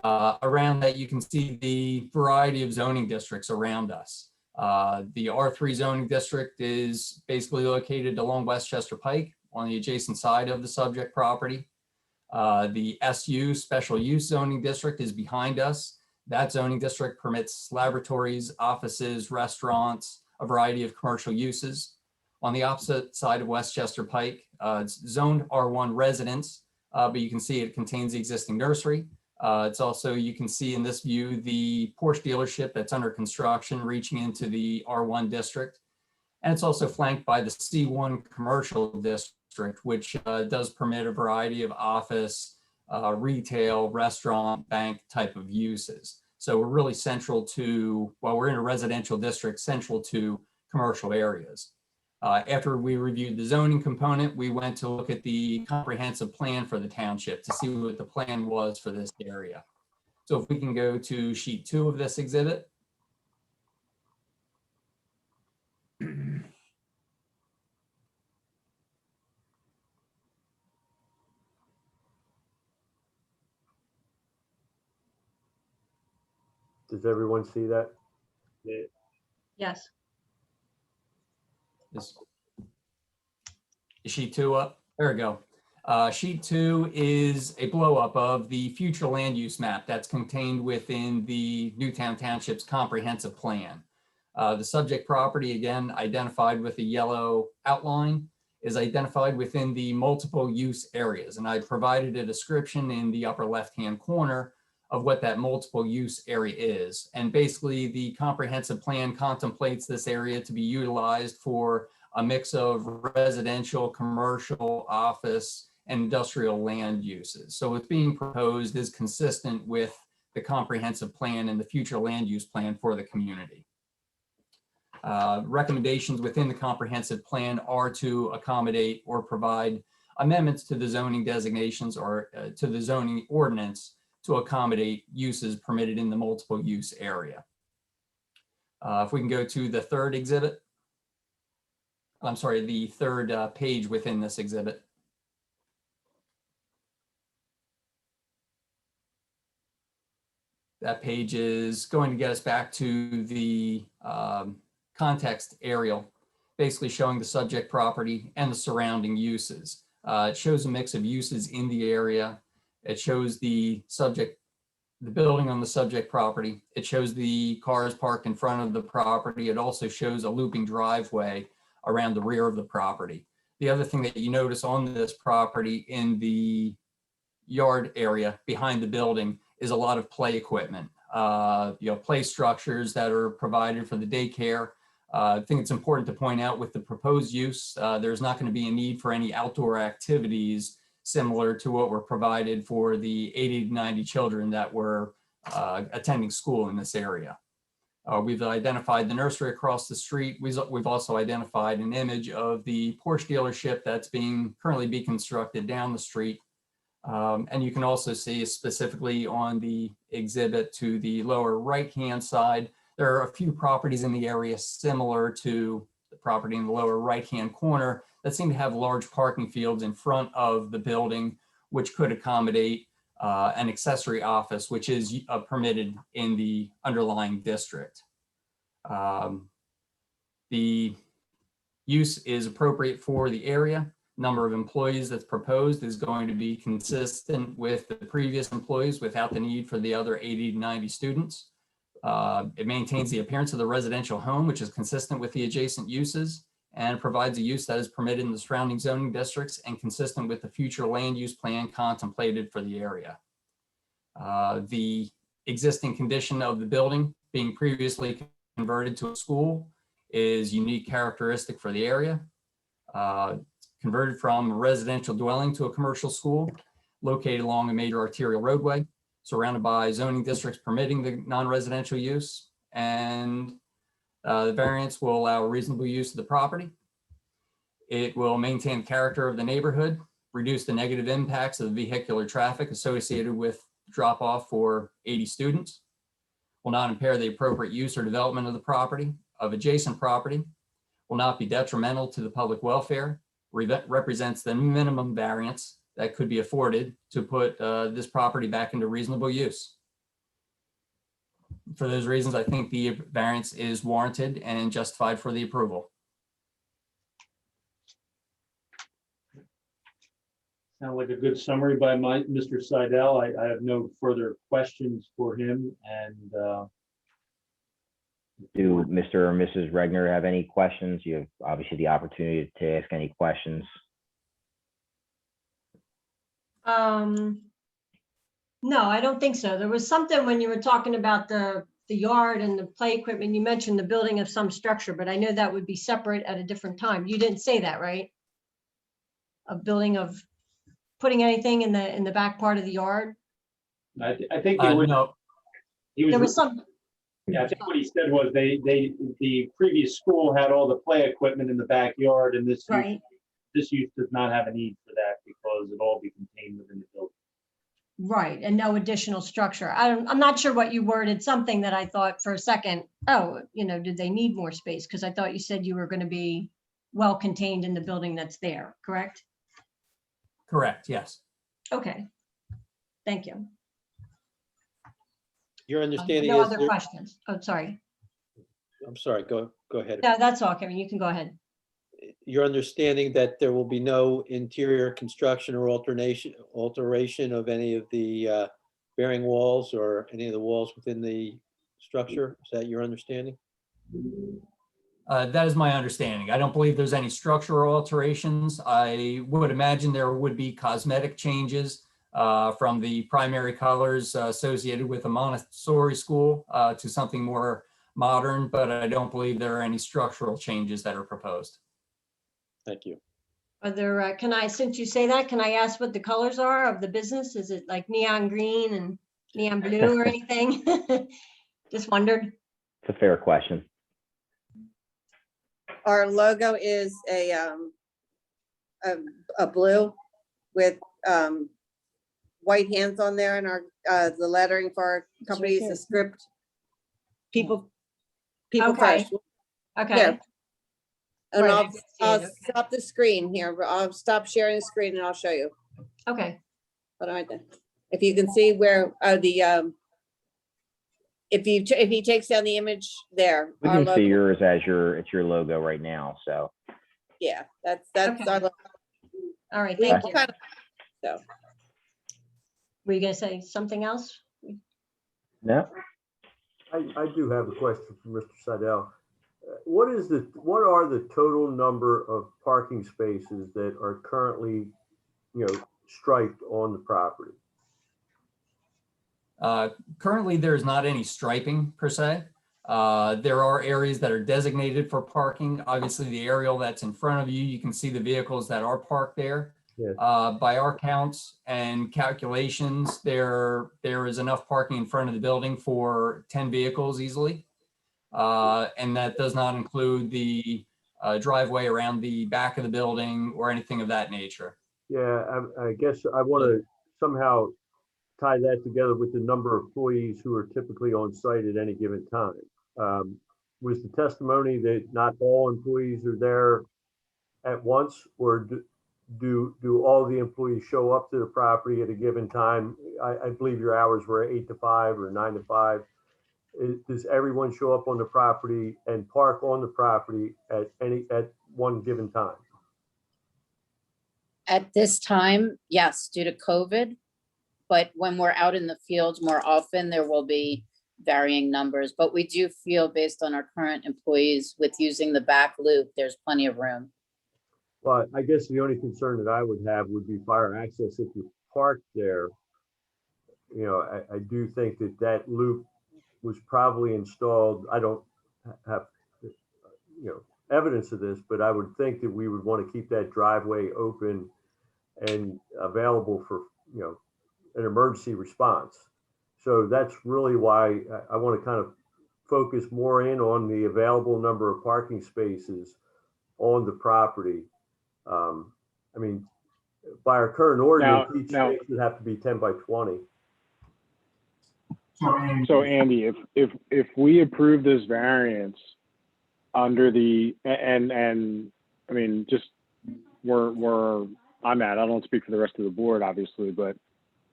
Around that, you can see the variety of zoning districts around us. The R3 zoning district is basically located along Westchester Pike on the adjacent side of the subject property. The SU special use zoning district is behind us. That zoning district permits laboratories, offices, restaurants, a variety of commercial uses. On the opposite side of Westchester Pike, it's zoned R1 residence, but you can see it contains the existing nursery. It's also, you can see in this view, the Porsche dealership that's under construction reaching into the R1 district. And it's also flanked by the C1 commercial district, which does permit a variety of office, retail, restaurant, bank type of uses. So we're really central to, while we're in a residential district, central to commercial areas. After we reviewed the zoning component, we went to look at the comprehensive plan for the township to see what the plan was for this area. So if we can go to sheet 2 of this exhibit. Does everyone see that? Yes. Is sheet 2 up? There we go. Sheet 2 is a blow up of the future land use map that's contained within the Newtown Township's comprehensive plan. The subject property, again, identified with a yellow outline, is identified within the multiple use areas. And I provided a description in the upper left-hand corner of what that multiple use area is. And basically the comprehensive plan contemplates this area to be utilized for a mix of residential, commercial, office, and industrial land uses. So what's being proposed is consistent with the comprehensive plan and the future land use plan for the community. Recommendations within the comprehensive plan are to accommodate or provide amendments to the zoning designations or to the zoning ordinance to accommodate uses permitted in the multiple use area. If we can go to the third exhibit. I'm sorry, the third page within this exhibit. That page is going to get us back to the context aerial, basically showing the subject property and the surrounding uses. It shows a mix of uses in the area. It shows the building on the subject property. It shows the cars parked in front of the property. It also shows a looping driveway around the rear of the property. The other thing that you notice on this property in the yard area behind the building is a lot of play equipment, play structures that are provided for the daycare. I think it's important to point out with the proposed use, there's not going to be a need for any outdoor activities similar to what were provided for the 80 to 90 children that were attending school in this area. We've identified the nursery across the street. We've also identified an image of the Porsche dealership that's currently being constructed down the street. And you can also see specifically on the exhibit to the lower right-hand side, there are a few properties in the area similar to the property in the lower right-hand corner that seem to have large parking fields in front of the building, which could accommodate an accessory office, which is permitted in the underlying district. The use is appropriate for the area. Number of employees that's proposed is going to be consistent with the previous employees without the need for the other 80 to 90 students. It maintains the appearance of the residential home, which is consistent with the adjacent uses, and provides a use that is permitted in the surrounding zoning districts and consistent with the future land use plan contemplated for the area. The existing condition of the building being previously converted to a school is unique characteristic for the area. Converted from a residential dwelling to a commercial school located along a major arterial roadway, surrounded by zoning districts permitting the non-residential use, and the variance will allow reasonable use of the property. It will maintain the character of the neighborhood, reduce the negative impacts of the vehicular traffic associated with drop-off for 80 students, will not impair the appropriate use or development of the property, of adjacent property, will not be detrimental to the public welfare, represents the minimum variance that could be afforded to put this property back into reasonable use. For those reasons, I think the variance is warranted and justified for the approval. Sound like a good summary by Mr. Seidel. I have no further questions for him, and Do Mr. or Mrs. Regner have any questions? You have obviously the opportunity to ask any questions. No, I don't think so. There was something when you were talking about the yard and the play equipment, you mentioned the building of some structure, but I know that would be separate at a different time. You didn't say that, right? A building of putting anything in the back part of the yard? I think he was, No. There was some, yeah, I think what he said was the previous school had all the play equipment in the backyard, and this right. this use does not have a need for that because it'll all be contained within the building. Right, and no additional structure. I'm not sure what you worded, something that I thought for a second, oh, did they need more space? Because I thought you said you were going to be well contained in the building that's there, correct? Correct, yes. Okay, thank you. Your understanding No is, other questions. Oh, sorry. I'm sorry, go ahead. No, that's all, Kevin. You can go ahead. Your understanding that there will be no interior construction or alteration of any of the bearing walls or any of the walls within the structure? Is that your understanding? That is my understanding. I don't believe there's any structural alterations. I would imagine there would be cosmetic changes from the primary colors associated with the Montessori School to something more modern, but I don't believe there are any structural changes that are proposed. Thank you. Are there, since you say that, can I ask what the colors are of the business? Is it like neon green and neon blue or anything? Just wondered. It's a fair question. Our logo is a blue with white hands on there, and our the lettering for our company is a script. People Okay. first. Okay. Here. And Right, I did see I'll it. stop the screen here. I'll stop sharing the screen and I'll show you. Okay. Hold on right there. If you can see where if he takes down the image there. We our can logo. see yours as it's your logo right now. So Yeah, that's Okay. our logo. All right, We thank you. kind of- So Were you gonna say something else? no. I do have a question for Mr. Seidel. What are the total number of parking spaces that are currently, striped on the property? Currently, there's not any striping per se. There are areas that are designated for parking. Obviously, the aerial that's in front of you, you can see the vehicles that are parked there. Yes. By our counts and calculations, there is enough parking in front of the building for 10 vehicles easily. And that does not include the driveway around the back of the building or anything of that nature. Yeah, I guess I want to somehow tie that together with the number of employees who are typically on site at any given time. Was the testimony that not all employees are there at once, or do all the employees show up to the property at a given time? I believe your hours were 8 to 5 or 9 to 5. Does everyone show up on the property and park on the property at one given time? At this time, yes, due to COVID, but when we're out in the field more often, there will be varying numbers. But we do feel, based on our current employees, with using the back loop, there's plenty of room. Well, I guess the only concern that I would have would be fire access if you parked there. You know, I do think that that loop was probably installed. I don't have, evidence of this, but I would think that we would want to keep that driveway open and available for, an emergency response. So that's really why I want to kind of focus more in on the available number of parking spaces on the property. I mean, by our current ordinance, each space would have to be 10 by 20. So Andy, if we approve this variance under the, and I mean, just I don't speak for the rest of the board, obviously, but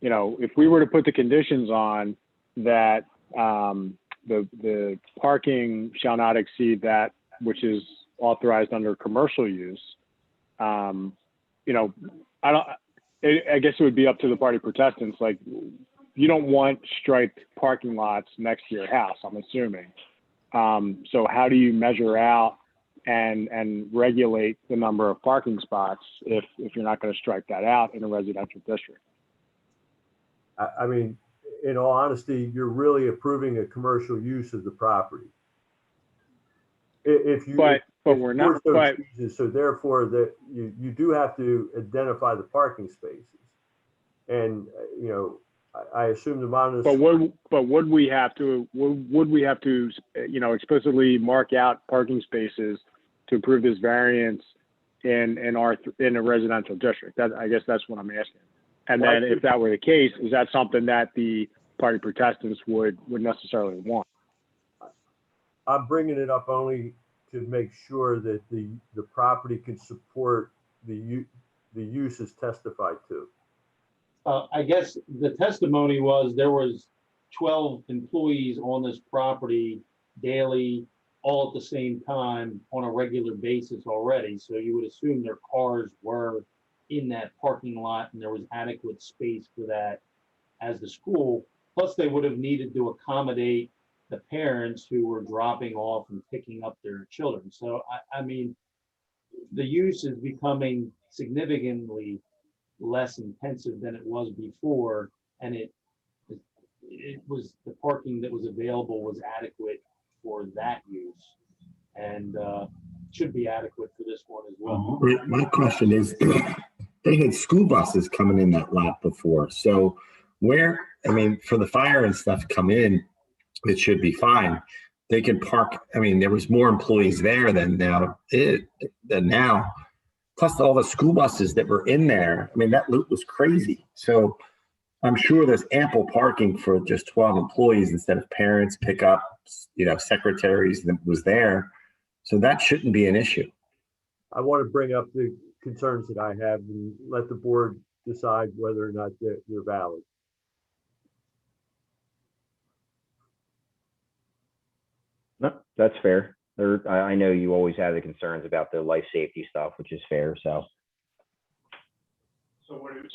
if we were to put the conditions on that, the parking shall not exceed that which is authorized under commercial use, I guess it would be up to the party protestants. Like, you don't want striped parking lots next to your house, I'm assuming. So how do you measure out and regulate the number of parking spots if you're not going to strike that out in a residential district? I mean, in all honesty, you're really approving a commercial use of the property. But we're not. But so therefore, that you do have to identify the parking spaces, and I assume the Montessori. But would we have to explicitly mark out parking spaces to approve this variance in a residential district? I guess that's what I'm asking. And then if that were the case, is that something that the party protestants would necessarily want? I'm bringing it up only to make sure that the property can support the use as testified to. I guess the testimony was there was 12 employees on this property daily, all at the same time on a regular basis already. So you would assume their cars were in that parking lot and there was adequate space for that as the school. Plus they would have needed to accommodate the parents who were dropping off and picking up their children. So I mean, the use is becoming significantly less intensive than it was before, and it was, the parking that was available was adequate for that use, and should be adequate for this one as well. My question is, they had school buses coming in that lot before. So for the fire and stuff come in, it should be fine. They can park. I mean, there was more employees there than now. Plus all the school buses that were in there. I mean, that loop was crazy. So I'm sure there's ample parking for just 12 employees instead of parents, pickups, secretaries that was there. So that shouldn't be an issue. I want to bring up the concerns that I have and let the board decide whether or not they're valid. No, that's fair. I know you always have the concerns about the life safety stuff, which is fair. So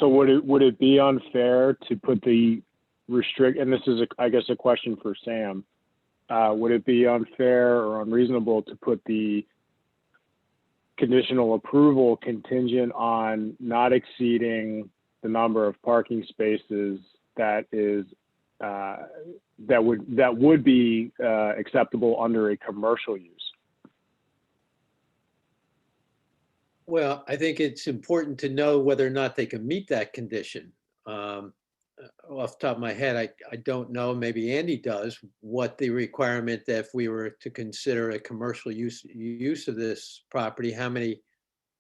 would it be unfair to put the restrict? And this is, I guess, a question for Sam. Would it be unfair or unreasonable to put the conditional approval contingent on not exceeding the number of parking spaces that is that would be acceptable under a commercial use? Well, I think it's important to know whether or not they can meet that condition. Off the top of my head, I don't know, maybe Andy does, what the requirement that if we were to consider a commercial use of this property, how many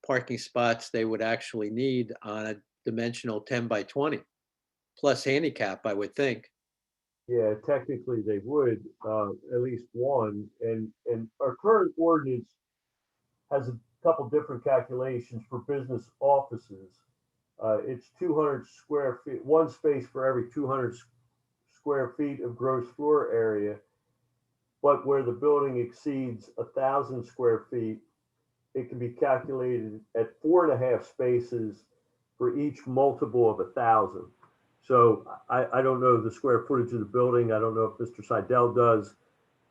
parking spots they would actually need on a dimensional 10 by 20, plus handicap, I would think. Yeah, technically they would, at least one. And our current ordinance has couple different calculations for business offices. It's 200 square feet, one space for every 200 square feet of gross floor area. But where the building exceeds 1,000 square feet, it can be calculated at 4.5 spaces for each multiple of 1,000. So I don't know the square footage of the building. I don't know if Mr. Seidel does,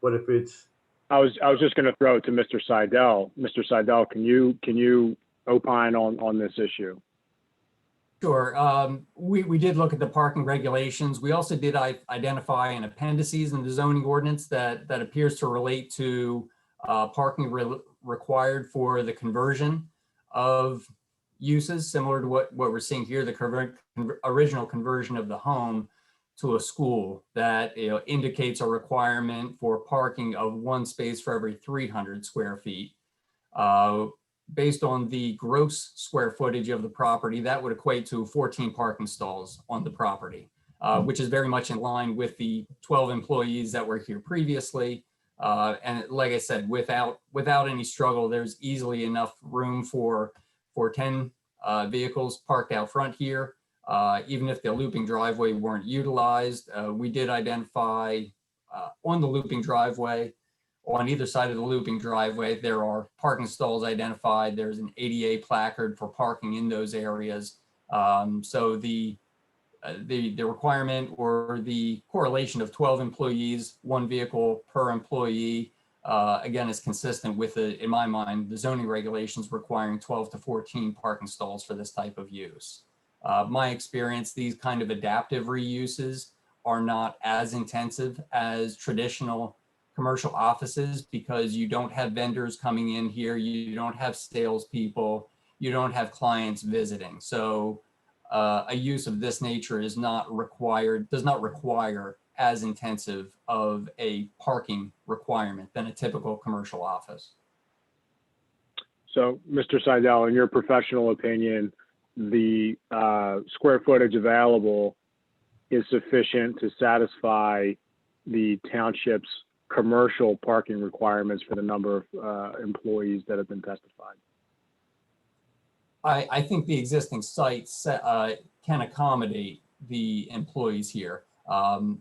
but if it's. I was just going to throw it to Mr. Seidel. Mr. Seidel, can you opine on this issue? Sure. We did look at the parking regulations. We also did identify an appendices in the zoning ordinance that appears to relate to parking required for the conversion of uses, similar to what we're seeing here, the original conversion of the home to a school, that indicates a requirement for parking of one space for every 300 square feet. Based on the gross square footage of the property, that would equate to 14 parking stalls on the property, which is very much in line with the 12 employees that were here previously. And like I said, without any struggle, there's easily enough room for 10 vehicles parked out front here. Even if the looping driveway weren't utilized, we did identify on the looping driveway, on either side of the looping driveway, there are parking stalls identified. There's an ADA placard for parking in those areas. So the requirement or the correlation of 12 employees, one vehicle per employee, again, is consistent with, in my mind, the zoning regulations requiring 12 to 14 parking stalls for this type of use. My experience, these kind of adaptive reuses are not as intensive as traditional commercial offices, because you don't have vendors coming in here, you don't have salespeople, you don't have clients visiting. So a use of this nature is not required, does not require as intensive of a parking requirement than a typical commercial office. So, Mr. Seidel, in your professional opinion, the square footage available is sufficient to satisfy the township's commercial parking requirements for the number of employees that have been testified? I think the existing site can accommodate the employees here.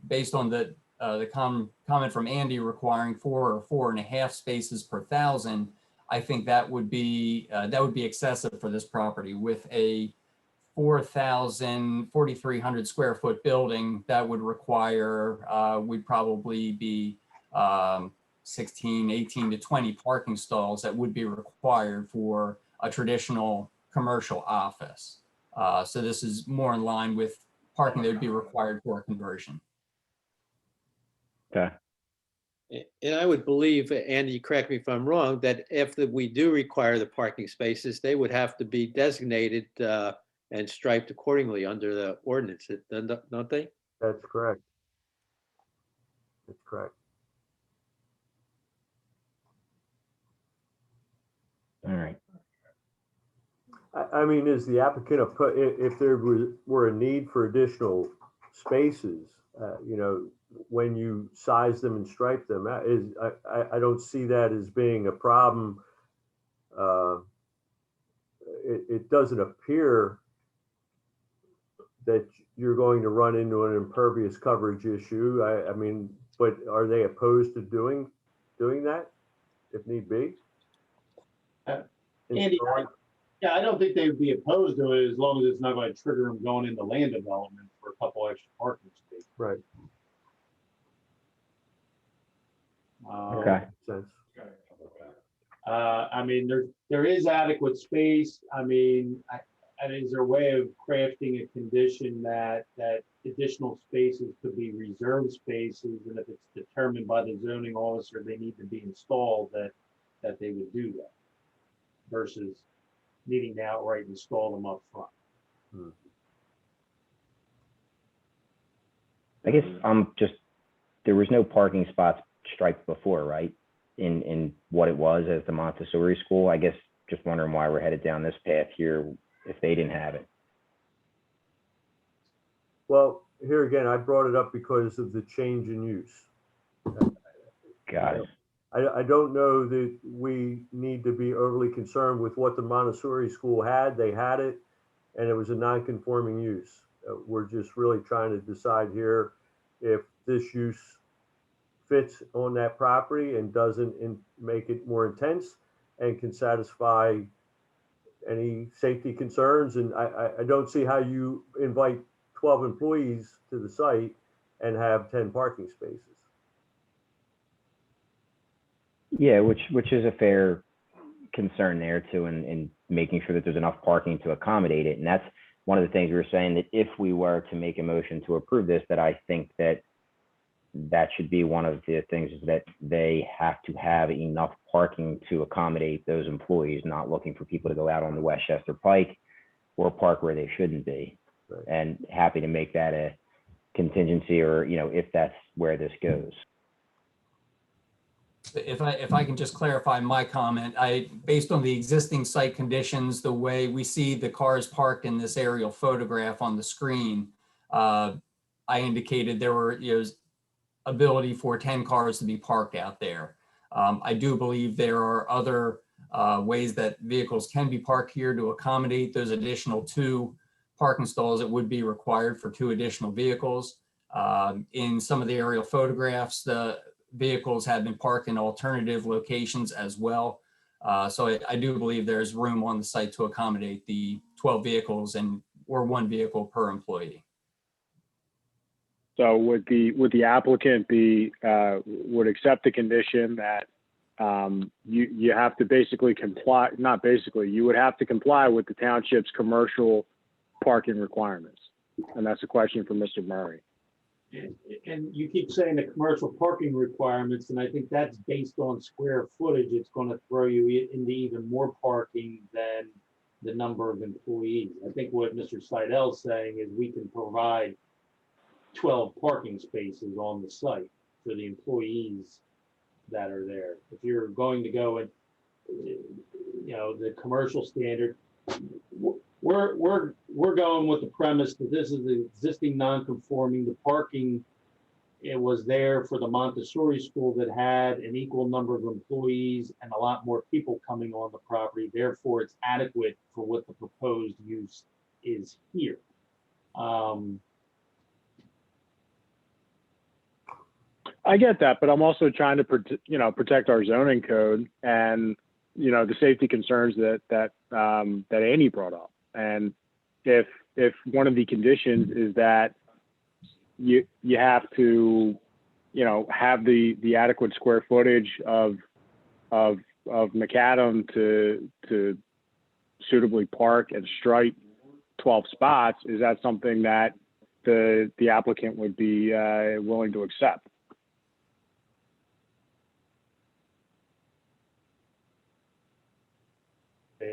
Based on the comment from Andy requiring 4 or 4.5 spaces per 1,000, I think that would be excessive for this property. With a 4,300 square foot building, that would require, we'd probably be 16, 18 to 20 parking stalls that would be required for a traditional commercial office. So this is more in line with parking that would be required for a conversion. Okay. And I would believe, Andy, correct me if I'm wrong, that if we do require the parking spaces, they would have to be designated and striped accordingly under the ordinance, don't they? That's correct. That's correct. All right. I mean, is the applicant, if there were a need for additional spaces, when you size them and stripe them, I don't see that as being a problem. It doesn't appear that you're going to run into an impervious coverage issue. I mean, but are they opposed to doing that if need be? Andy, I don't think they would be opposed to it as long as it's not going to trigger them going into land development for a couple extra parking spaces. Right. Okay. Sense. I mean, there is adequate space. I mean, is there a way of crafting a condition that additional spaces could be reserved spaces, and if it's determined by the zoning officer they need to be installed, that they would do that versus needing to outright install them up front? I guess there was no parking spots striped before, right? In what it was as the Montessori School. I guess just wondering why we're headed down this path here if they didn't have it. Well, here again, I brought it up because of the change in use. Got it. I don't know that we need to be overly concerned with what the Montessori School had. They had it, and it was a non-conforming use. We're just really trying to decide here if this use fits on that property and doesn't make it more intense and can satisfy any safety concerns. And I don't see how you invite 12 employees to the site and have 10 parking spaces. Yeah, which is a fair concern there too, in making sure that there's enough parking to accommodate it. And that's one of the things we were saying, that if we were to make a motion to approve this, that I think that should be one of the things, is that they have to have enough parking to accommodate those employees, not looking for people to go out on the Westchester Pike or park where they shouldn't be. Right. And happy to make that a contingency, or, you know, if that's where this goes. If I can just clarify my comment, based on the existing site conditions, the way we see the cars parked in this aerial photograph on the screen, I indicated there were, ability for 10 cars to be parked out there. I do believe there are other ways that vehicles can be parked here to accommodate those additional 2 parking stalls that would be required for 2 additional vehicles. In some of the aerial photographs, the vehicles have been parked in alternative locations as well. So I do believe there's room on the site to accommodate the 12 vehicles or 1 vehicle per employee. So would the applicant would accept the condition that you have to basically comply, not basically, you would have to comply with the township's commercial parking requirements? And that's a question for Mr. Murray. And you keep saying the commercial parking requirements, and I think that's based on square footage. It's going to throw you into even more parking than the number of employees. I think what Mr. Seidel is saying is we can provide 12 parking spaces on the site for the employees that are there. If you're going to go and, the commercial standard, we're going with the premise that this is the existing non-conforming. The parking, it was there for the Montessori School that had an equal number of employees and a lot more people coming on the property. Therefore, it's adequate for what the proposed use is here. I get that, but I'm also trying to protect our zoning code and the safety concerns that Andy brought up. And if one of the conditions is that you have to have the adequate square footage of macadam to suitably park and stripe 12 spots, is that something that the applicant would be willing to accept?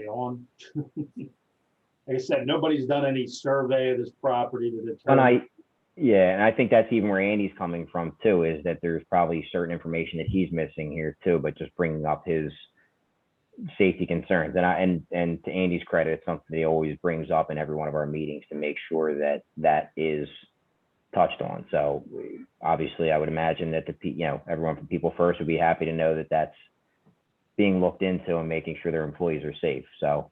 On. Like I said, nobody's done any survey of this property to determine. And I think that's even where Andy's coming from too, is that there's probably certain information that he's missing here too, but just bringing up his safety concerns. And to Andy's credit, it's something he always brings up in every one of our meetings to make sure that that is touched on. So obviously I would imagine that everyone from People First would be happy to know that that's being looked into and making sure their employees are safe. So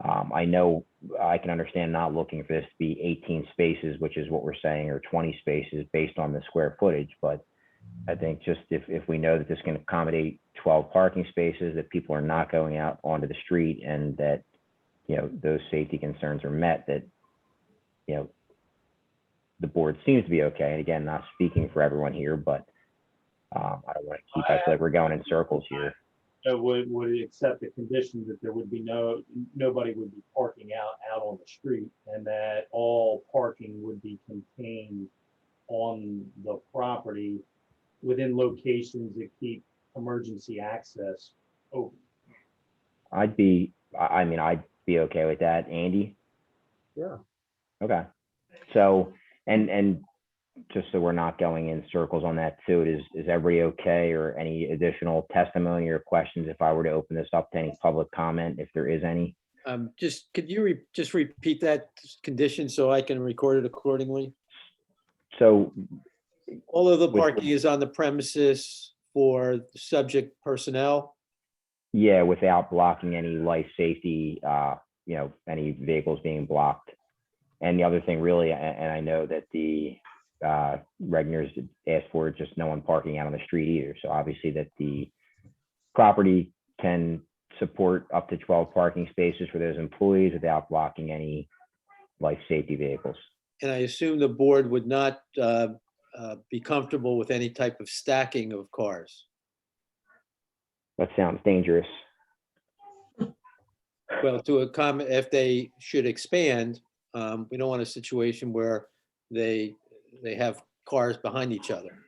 I know I can understand not looking for this to be 18 spaces, which is what we're saying, or 20 spaces based on the square footage. But I think just if we know that this can accommodate 12 parking spaces, that people are not going out onto the street, and that, those safety concerns are met, that, the board seems to be okay. And again, not speaking for everyone here, but I don't want to keep, I feel like we're going in circles here. Would accept the condition that there would be nobody would be parking out on the street, and that all parking would be contained on the property within locations that keep emergency access open. I'd be okay with that. Andy? Yeah. Okay. So, and just so we're not going in circles on that too, is everybody okay, or any additional testimony or questions if I were to open this up to any public comment, if there is any? Could you just repeat that condition so I can record it accordingly? So all of the parking is on the premises for subject personnel? Yeah, without blocking any life safety, any vehicles being blocked. And the other thing really, and I know that the Regners asked for just no one parking out on the street either. So obviously that the property can support up to 12 parking spaces for those employees without blocking any life safety vehicles. And I assume the board would not be comfortable with any type of stacking of cars. That sounds dangerous. Well, to accommodate, if they should expand, we don't want a situation where they have cars behind each other.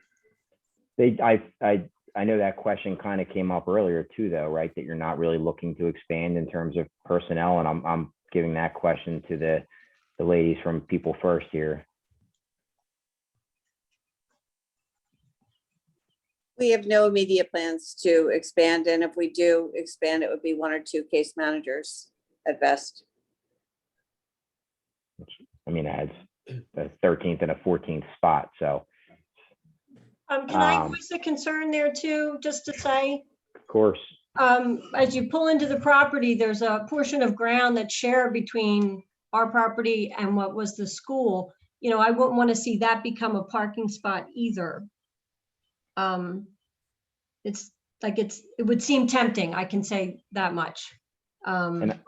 I know that question kind of came up earlier too, though, right? That you're not really looking to expand in terms of personnel, and I'm giving that question to the ladies from People First here. We have no immediate plans to expand, and if we do expand, it would be 1 or 2 case managers at best. I mean, it has a 13th and a 14th spot, so. Can I voice a concern there too, just to say? Of course. As you pull into the property, there's a portion of ground that's shared between our property and what was the school. I wouldn't want to see that become a parking spot either. It's like it would seem tempting, I can say that much. And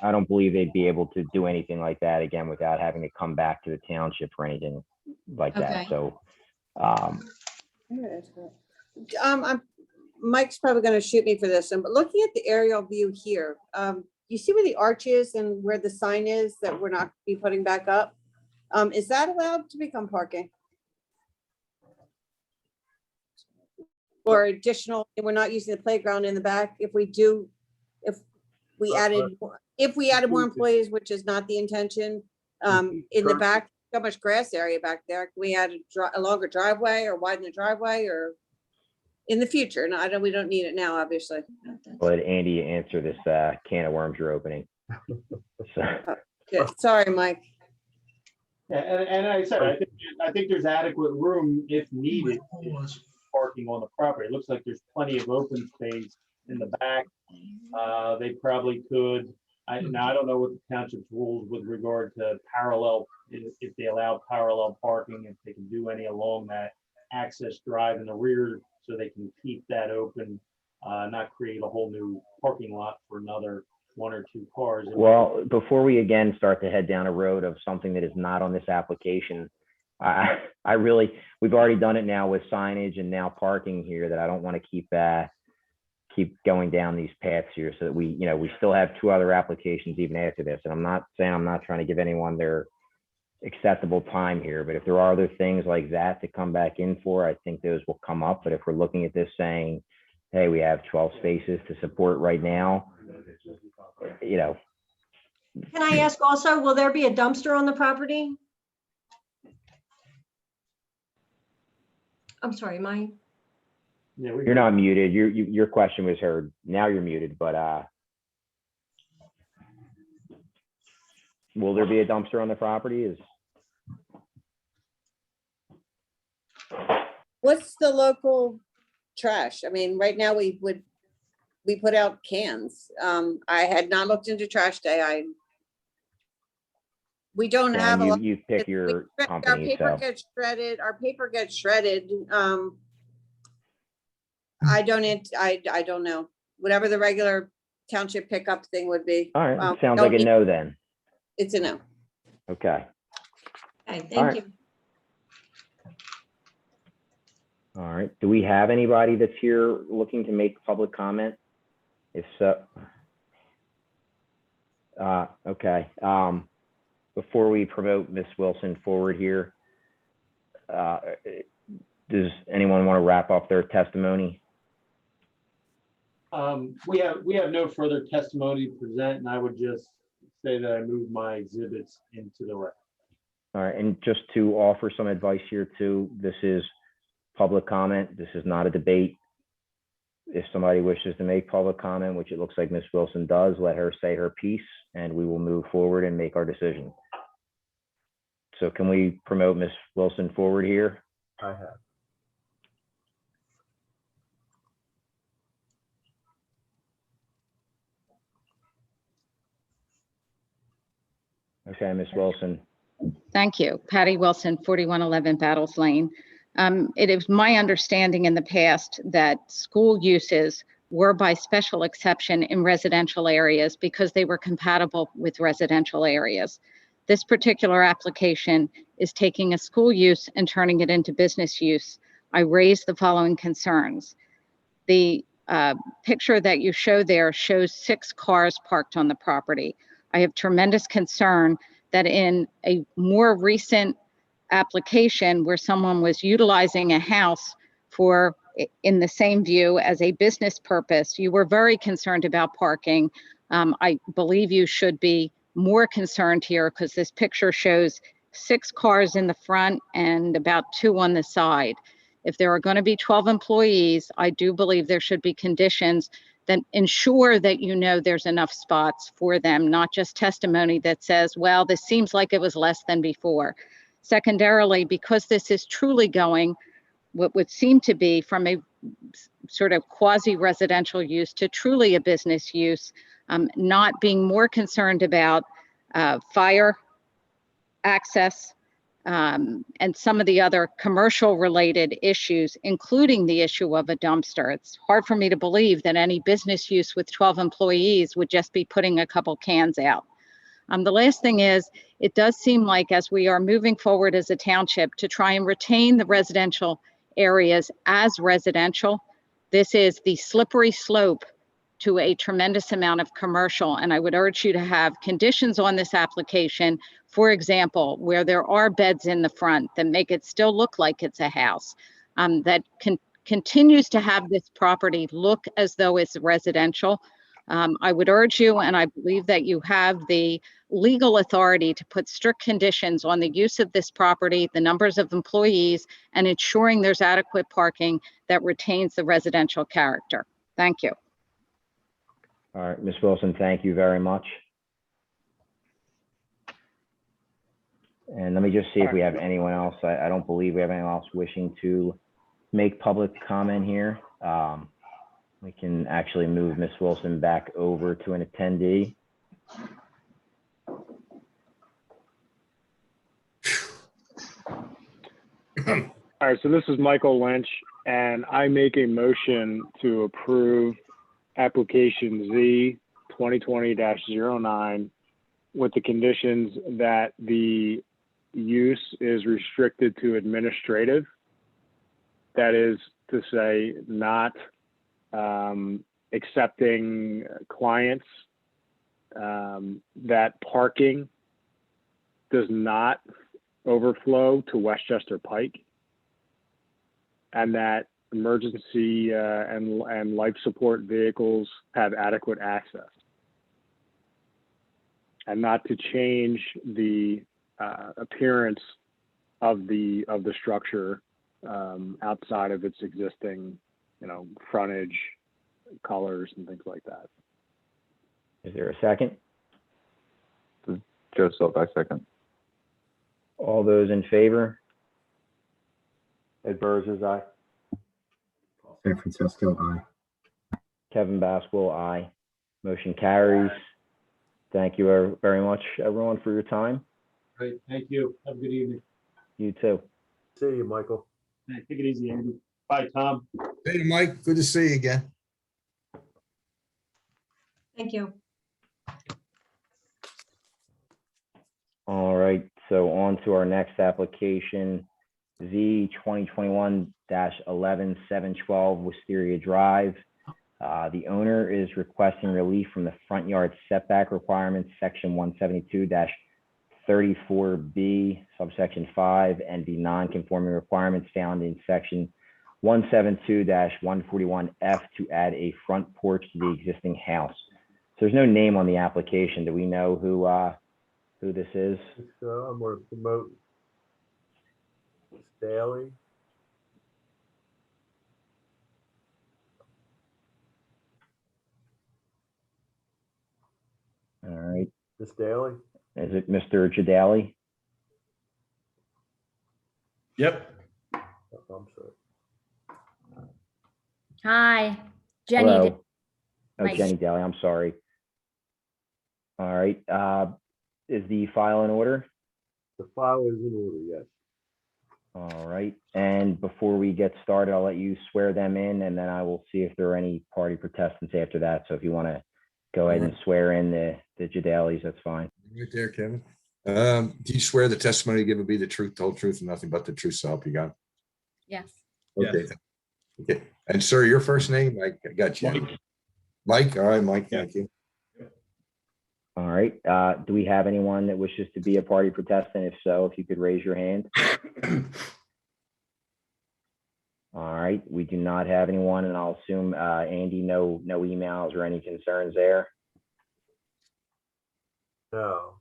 I don't believe they'd be able to do anything like that again without having to come back to the township for anything like that. Okay. So, Mike's probably going to shoot me for this, but looking at the aerial view here, you see where the arch is and where the sign is that we're not be putting back up? Is that allowed to become parking? Or additional, we're not using the playground in the back. If we added more employees, which is not the intention, in the back, so much grass area back there. Can we add a longer driveway or widen the driveway or in the future? No, we don't need it now, obviously. let Andy answer this can of worms you're opening. So. Good. Sorry, Mike. Yeah, and I said, I think there's adequate room if needed, parking on the property. It looks like there's plenty of open space in the back. They probably could, now I don't know what the township's rules with regard to parallel, if they allow parallel parking, if they can do any along that access drive in the rear so they can keep that open, not create a whole new parking lot for another 1 or 2 cars. Well, before we again start to head down a road of something that is not on this application, we've already done it now with signage and now parking here, that I don't want to keep going down these paths here, so that we still have 2 other applications even after this. And I'm not saying I'm not trying to give anyone their acceptable time here, but if there are other things like that to come back in for, I think those will come up. But if we're looking at this saying, hey, we have 12 spaces to support right now, Can I ask also, will there be a dumpster on the property? I'm sorry, Yeah, you're not muted. Your question was heard. Now you're muted, but will there be a dumpster on the property? What's the local trash? I mean, right now we put out cans. I had not looked into trash day. We don't have a lot. You pick your company. Our paper gets shredded. I don't know. Whatever the regular township pickup thing would be. All right, sounds like a no then. It's a no. Okay. Okay, thank you. All right. Do we have anybody that's here looking to make public comment? If so, okay. Before we promote Ms. Wilson forward here, does anyone want to wrap up their testimony? We have no further testimony to present, and I would just say that I move my exhibits into the record. All right, and just to offer some advice here too, this is public comment. This is not a debate. If somebody wishes to make public comment, which it looks like Ms. Wilson does, let her say her piece and we will move forward and make our decision. So can we promote Ms. Wilson forward here? I have. Okay, Ms. Wilson. Thank you. Patty Wilson, 4111 Battles Lane. It is my understanding in the past that school uses were by special exception in residential areas because they were compatible with residential areas. This particular application is taking a school use and turning it into business use. I raise the following concerns. The picture that you show there shows 6 cars parked on the property. I have tremendous concern that in a more recent application where someone was utilizing a house for in the same view as a business purpose, you were very concerned about parking. I believe you should be more concerned here because this picture shows 6 cars in the front and about 2 on the side. If there are going to be 12 employees, I do believe there should be conditions that ensure that you know there's enough spots for them, not just testimony that says, well, this seems like it was less than before. Secondarily, because this is truly going what would seem to be from a sort of quasi-residential use to truly a business use, not being more concerned about fire access and some of the other commercial related issues, including the issue of a dumpster. It's hard for me to believe that any business use with 12 employees would just be putting a couple cans out. The last thing is, it does seem like as we are moving forward as a township to try and retain the residential areas as residential, this is the slippery slope to a tremendous amount of commercial. And I would urge you to have conditions on this application, for example, where there are beds in the front that make it still look like it's a house, that continues to have this property look as though it's residential. I would urge you, and I believe that you have the legal authority to put strict conditions on the use of this property, the numbers of employees, and ensuring there's adequate parking that retains the residential character. Thank you. All right, Ms. Wilson, thank you very much. And let me just see if we have anyone else. I don't believe we have anyone else wishing to make public comment here. We can actually move Ms. Wilson back over to an attendee. All right, so this is Michael Lynch, and I make a motion to approve application Z 2020-09 with the conditions that the use is restricted to administrative. That is to say, not accepting clients, that parking does not overflow to Westchester Pike, and that emergency and life support vehicles have adequate access, and not to change the appearance of the structure outside of its existing, frontage, colors, and things like that. Is there a second? Joseph, I second. All those in favor? Ed Burrs, aye. San Francisco, aye. Kevin Basquill, aye. Motion carries. Thank you very much, everyone, for your time. Great, thank you. Have a good evening. You too. See you, Michael. Hey, take it easy, Andy. Bye, Tom. Hey, Mike, good to see you again. Thank you. All right, so on to our next application, Z 2021-11-712 Wisteria Drive. The owner is requesting relief from the front yard setback requirements, section 172-34B, subsection 5, and the non-conforming requirements found in section 172-141F to add a front porch to the existing house. So there's no name on the application. Do we know who this is? So I'm going to promote Daly. All right. Miss Daly? Is it Mr. Jadali? Yep. Oh, I'm sorry. Hi, Jenny. Hello. Oh, Right. Jenny Daly, I'm sorry. All right. is the file in order? The file is in order, yes. All right, and before we get started, I'll let you swear them in, and then I will see if there are any party protestants after that. So if you want to go ahead and swear in the Jadalis, that's fine. Right there, Kevin. Do you swear the testimony you give will be the truth, the whole truth, and nothing but the truth, so help you God? Yes. Okay. Okay. And sir, your first name? I got you. Mike. Mike. All right, Mike. Thank you. All right, do we have anyone that wishes to be a party protestant? If so, if you could raise your hand. All right, we do not have anyone, and I'll assume, Andy, no emails or any concerns there. No,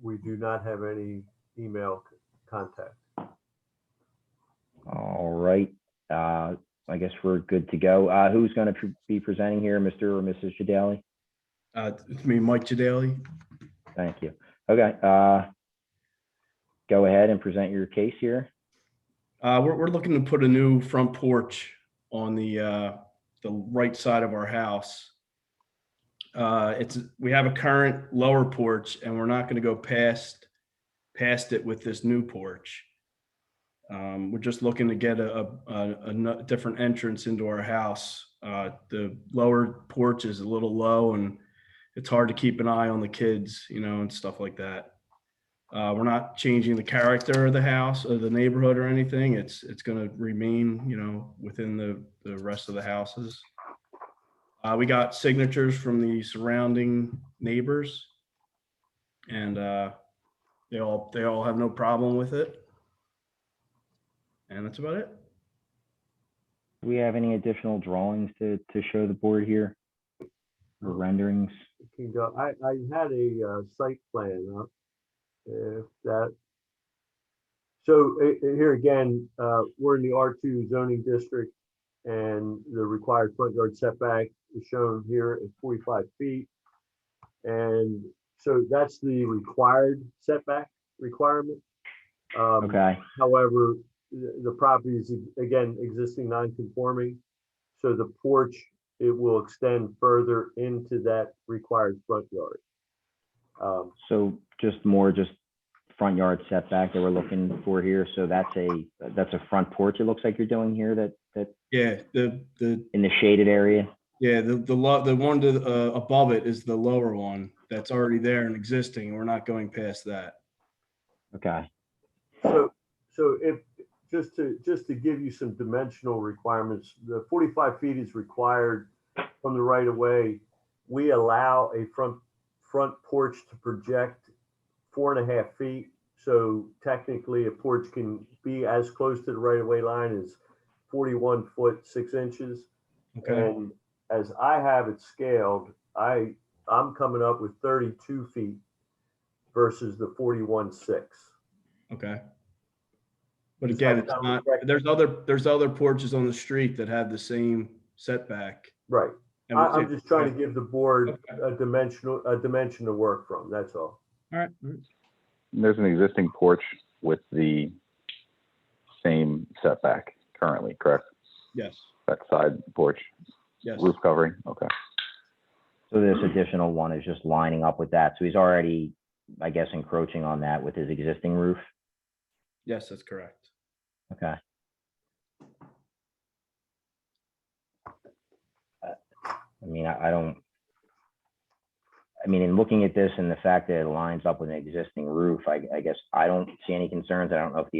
we do not have any email contact. All right, I guess we're good to go. Who's going to be presenting here, Mr. or Mrs. Jadali? It's me, Mike Jadali. Thank you. Okay, go ahead and present your case here. We're looking to put a new front porch on the right side of our house. We have a current lower porch, and we're not going to go past it with this new porch. We're just looking to get a different entrance into our house. The lower porch is a little low, and it's hard to keep an eye on the kids, and stuff like that. We're not changing the character of the house or the neighborhood or anything. It's going to remain, within the rest of the houses. We got signatures from the surrounding neighbors, and they all have no problem with it. And that's about it. Do we have any additional drawings to show the board here? Or renderings? Can go. I had a site plan up. If that. So here again, we're in the R2 zoning district, and the required front yard setback is shown here at 45 feet. And so that's the required setback requirement. Okay. However, the property is again existing non-conforming, so the porch, it will extend further into that required front yard. So just front yard setback that we're looking for here. So that's a front porch. It looks like you're doing here. That Yeah, the in the shaded area. Yeah, the one above it is the lower one that's already there and existing. We're not going past that. Okay. So if just to give you some dimensional requirements, the 45 feet is required from the right of way. We allow a front porch to project 4.5 feet. So technically a porch can be as close to the right of way line as 41 foot 6 inches. Okay. And as I have it scaled, I'm coming up with 32 feet versus the 41.6. Okay. But again, it's not, there's other porches on the street that have the same setback. Right. And I'm just trying to give the board a dimension to work from. That's all. All right. There's an existing porch with the same setback currently, correct? Yes. That side porch, Yes. roof covering, okay. So this additional one is just lining up with that. So he's already, I guess, encroaching on that with his existing roof. Yes, that's correct. Okay. I mean, in looking at this and the fact that it lines up with an existing roof, I guess I don't see any concerns. I don't know if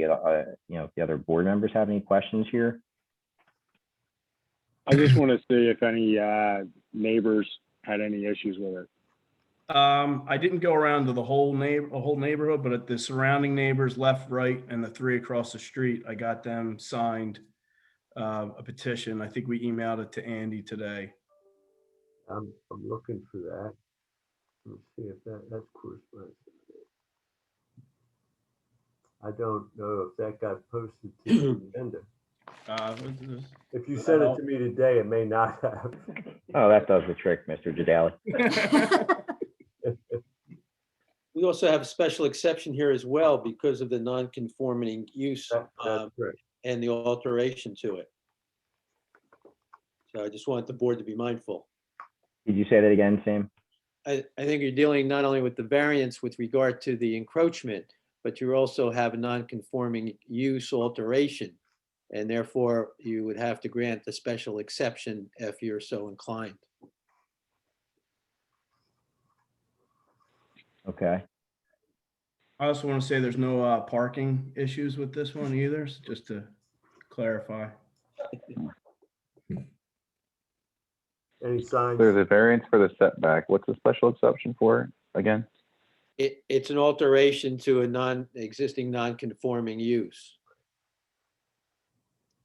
the other board members have any questions here. I just want to see if any neighbors had any issues with it. I didn't go around to the whole neighborhood, but at the surrounding neighbors, left, right, and the 3 across the street, I got them signed a petition. I think we emailed it to Andy today. I'm looking for that. Let's see if that's correspondence. I don't know if that got posted to the agenda. If you send it to me today, it may not have. Oh, that does the trick, Mr. Jadali. We also have a special exception here as well because of the non-conforming use and the alteration to it. So I just want the board to be mindful. Did you say that again, Sam? I think you're dealing not only with the variance with regard to the encroachment, but you also have a non-conforming use alteration. And therefore, you would have to grant a special exception if you're so inclined. Okay. I also want to say there's no parking issues with this one either, so just to clarify. Any signs? There's a variance for the setback. What's the special exception for again? It's an alteration to a existing non-conforming use.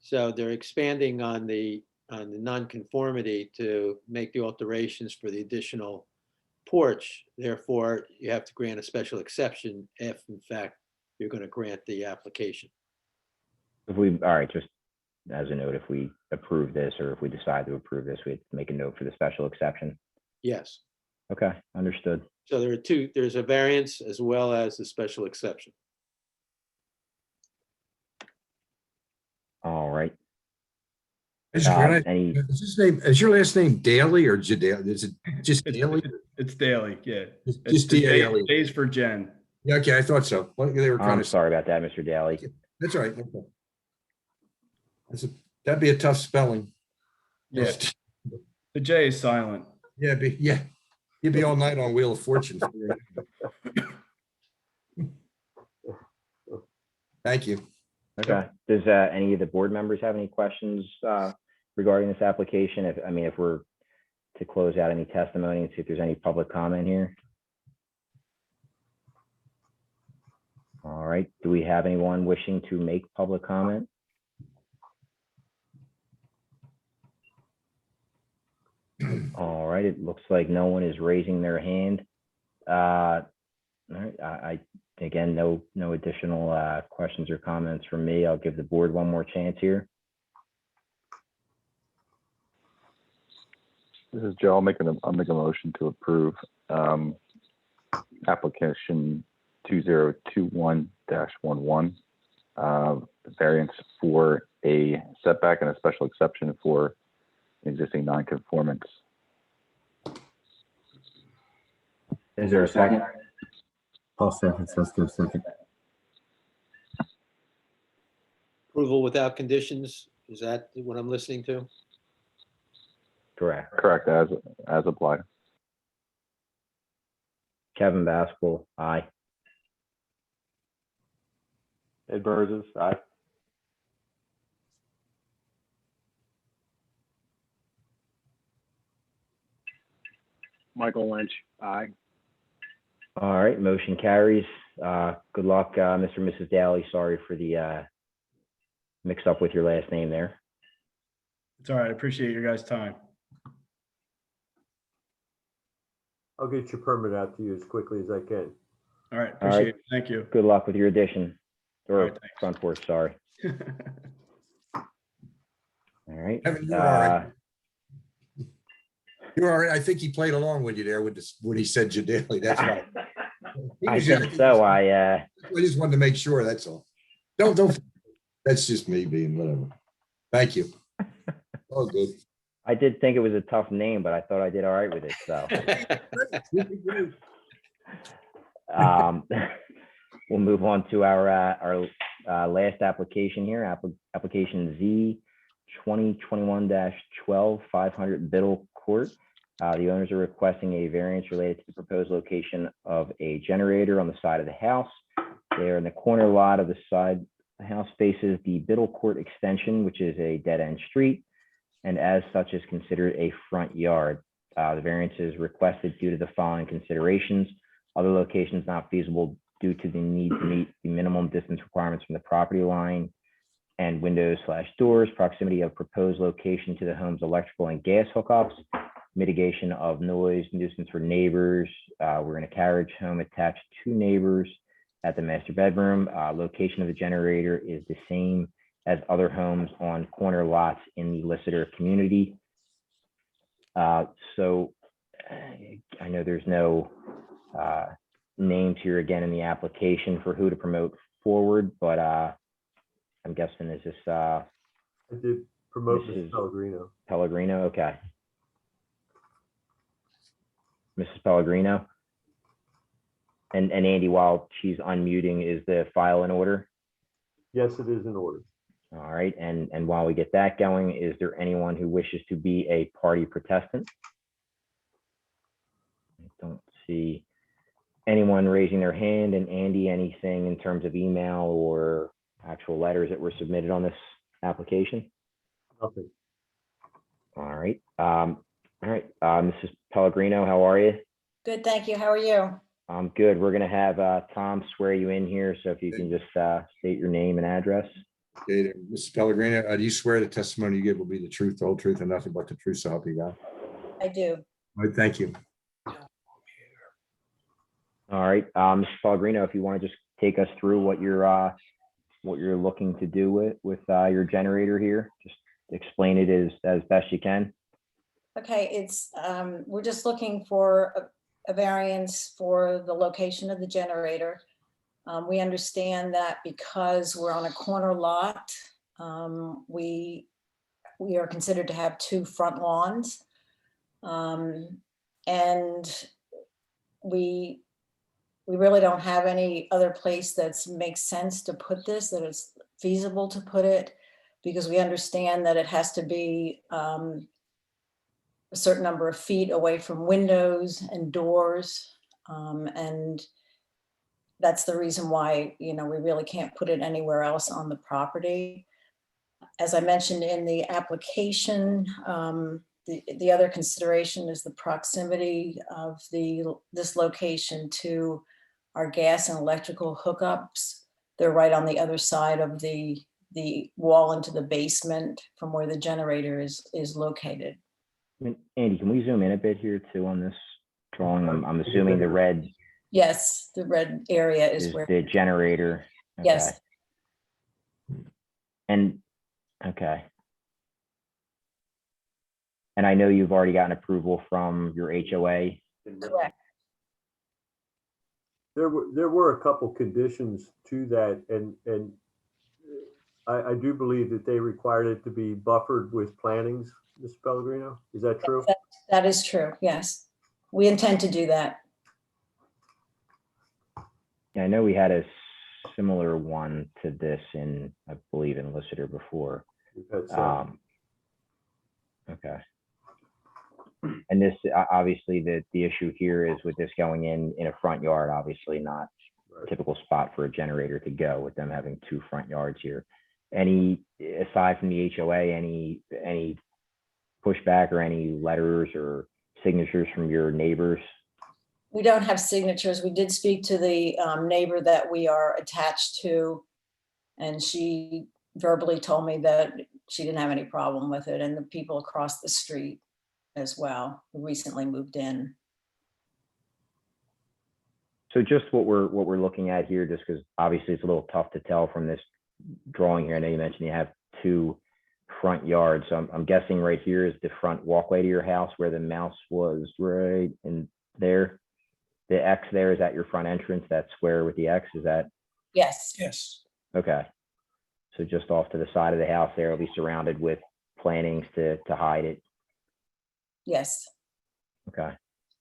So they're expanding on the non-conformity to make the alterations for the additional porch. Therefore, you have to grant a special exception if in fact you're going to grant the application. If we, all right, just as a note, if we approve this or if we decide to approve this, we have to make a note for the special exception. Yes. Okay, understood. So there are two, there's a variance as well as a special exception. All right. Is Any, your last name Daly or Jadali? Is it just Daly? It's Daly, yeah. Just It's Daly. Days for Jen. Yeah, okay, I thought so. Well, they were kind I'm of. sorry about that, Mr. Daly. That's all right. Okay. That'd be a tough spelling. Yeah. The J is silent. Yeah, you'd be all night on Wheel of Fortune. Thank you. Okay. Does any of the board members have any questions regarding this application? If we're to close out any testimony and see if there's any public comment here. All right. Do we have anyone wishing to make public comment? All right. It looks like no one is raising their hand. All right. Again, no additional questions or comments from me. I'll give the board one more chance here. This is Joe. I'll make a motion to approve application 2021-11, variance for a setback and a special exception for an existing non-conformance. Is there a second? I'll second, second. Approval without conditions, is that what I'm listening to? Correct. Correct, as applied. Kevin Baskell, aye. Ed Burzes, aye. Michael Lynch, aye. All right, motion carries. Good luck, Mr. and Mrs. Daly. Sorry for the mix up with your last name there. It's all right. I appreciate your guys' time. I'll get your permit out to you as quickly as I can. All right. Appreciate it. Thank you. Good luck with your addition. Or All right, front porch, sorry. All right. Kevin, you're all right. You're all right. I think he played along with you there with this when he said Jadali. That's right. I think so. I just wanted to make sure. That's all. Don't. That's just me being whatever. Thank you. Oh, good. I did think it was a tough name, but I thought I did all right with it. So we'll move on to our last application here, application Z 2021-12, 500 Biddle Court. The owners are requesting a variance related to the proposed location of a generator on the side of the house. They are in the corner lot of the side. The house faces the Biddle Court extension, which is a dead-end street, and as such is considered a front yard. The variance is requested due to the following considerations. Other locations not feasible due to the need to meet the minimum distance requirements from the property line and windows/doors, proximity of proposed location to the home's electrical and gas hookups, mitigation of noise nuisance for neighbors. We're in a carriage home attached to neighbors at the master bedroom. Location of the generator is the same as other homes on corner lots in the Lister community. So I know there's no names here again in the application for who to promote forward, but I'm guessing is this I did promote Mrs. Pellegrino. Pellegrino, okay. Mrs. Pellegrino? And Andy, while she's unmuting, is the file in order? Yes, it is in order. All right, and while we get that going, is there anyone who wishes to be a party protestant? I don't see anyone raising their hand. And Andy, anything in terms of email or actual letters that were submitted on this application? Nothing. All right. Mrs. Pellegrino, how are you? Good, thank you. How are you? I'm good. We're gonna have Tom swear you in here, so if you can just state your name and address. Okay, Mrs. Pellegrino, do you swear the testimony you give will be the truth, the whole truth, and nothing but the truth, so help you God? I do. All right, thank you. All right, Mrs. Pellegrino, if you want to just take us through what you're looking to do with your generator here, just explain it as best you can. Okay, it's, we're just looking for a variance for the location of the generator. We understand that because we're on a corner lot, we are considered to have 2 front lawns. And we really don't have any other place that makes sense to put this, that it's feasible to put it, because we understand that it has to be a certain number of feet away from windows and doors. And that's the reason why, we really can't put it anywhere else on the property. As I mentioned in the application, the other consideration is the proximity of this location to our gas and electrical hookups. They're right on the other side of the wall into the basement from where the generator is located. Andy, can we zoom in a bit here too on this drawing? I'm assuming the red. Yes, the red area is where the generator. Okay. Yes. And okay. And I know you've already gotten approval from your HOA. Correct. There were a couple conditions to that, and I do believe that they required it to be buffered with plantings, Ms. Pellegrino. Is that true? That is true, yes. We intend to do that. Yeah, I know we had a similar one to this in, I believe, in Lister before. Okay. And this, obviously, the issue here is with this going in a front yard, obviously not a typical spot for a generator to go with them having 2 front yards here. Any, aside from the HOA, any pushback or any letters or signatures from your neighbors? We don't have signatures. We did speak to the neighbor that we are attached to, and she verbally told me that she didn't have any problem with it, and the people across the street as well, who recently moved in. So just what we're looking at here, just because obviously it's a little tough to tell from this drawing here. I know you mentioned you have 2 front yards. So I'm guessing right here is the front walkway to your house where the mouse was right in there. The X there, is that your front entrance, that square with the X? Is that? Yes. Yes. Okay. So just off to the side of the house there, it'll be surrounded with plantings to hide it. Yes. Okay.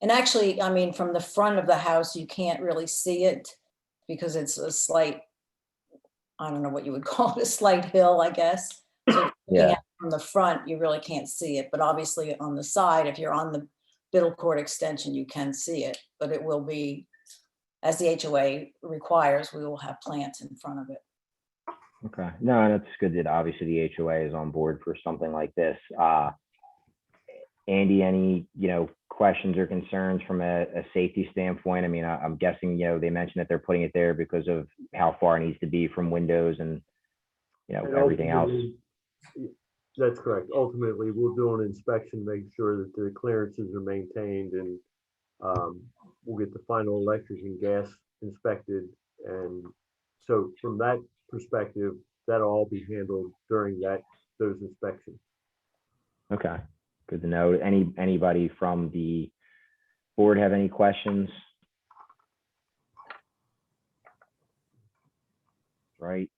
And actually, I mean, from the front of the house, you can't really see it because it's a slight, I don't know what you would call it, a slight hill, I guess. So yeah. From the front, you really can't see it, but obviously on the side, if you're on the Biddle Court extension, you can see it, but it will be, as the HOA requires, we will have plants in front of it. Okay. No, that's good that obviously the HOA is on board for something like this. Andy, any, questions or concerns from a safety standpoint? I mean, I'm guessing, they mentioned that they're putting it there because of how far it needs to be from windows and, And everything else. That's correct. Ultimately, we'll do an inspection, make sure that the clearances are maintained, and we'll get the final electric and gas inspected. And so from that perspective, that'll all be handled during those inspections. Okay, good to know. Anybody from the board have any questions? Right.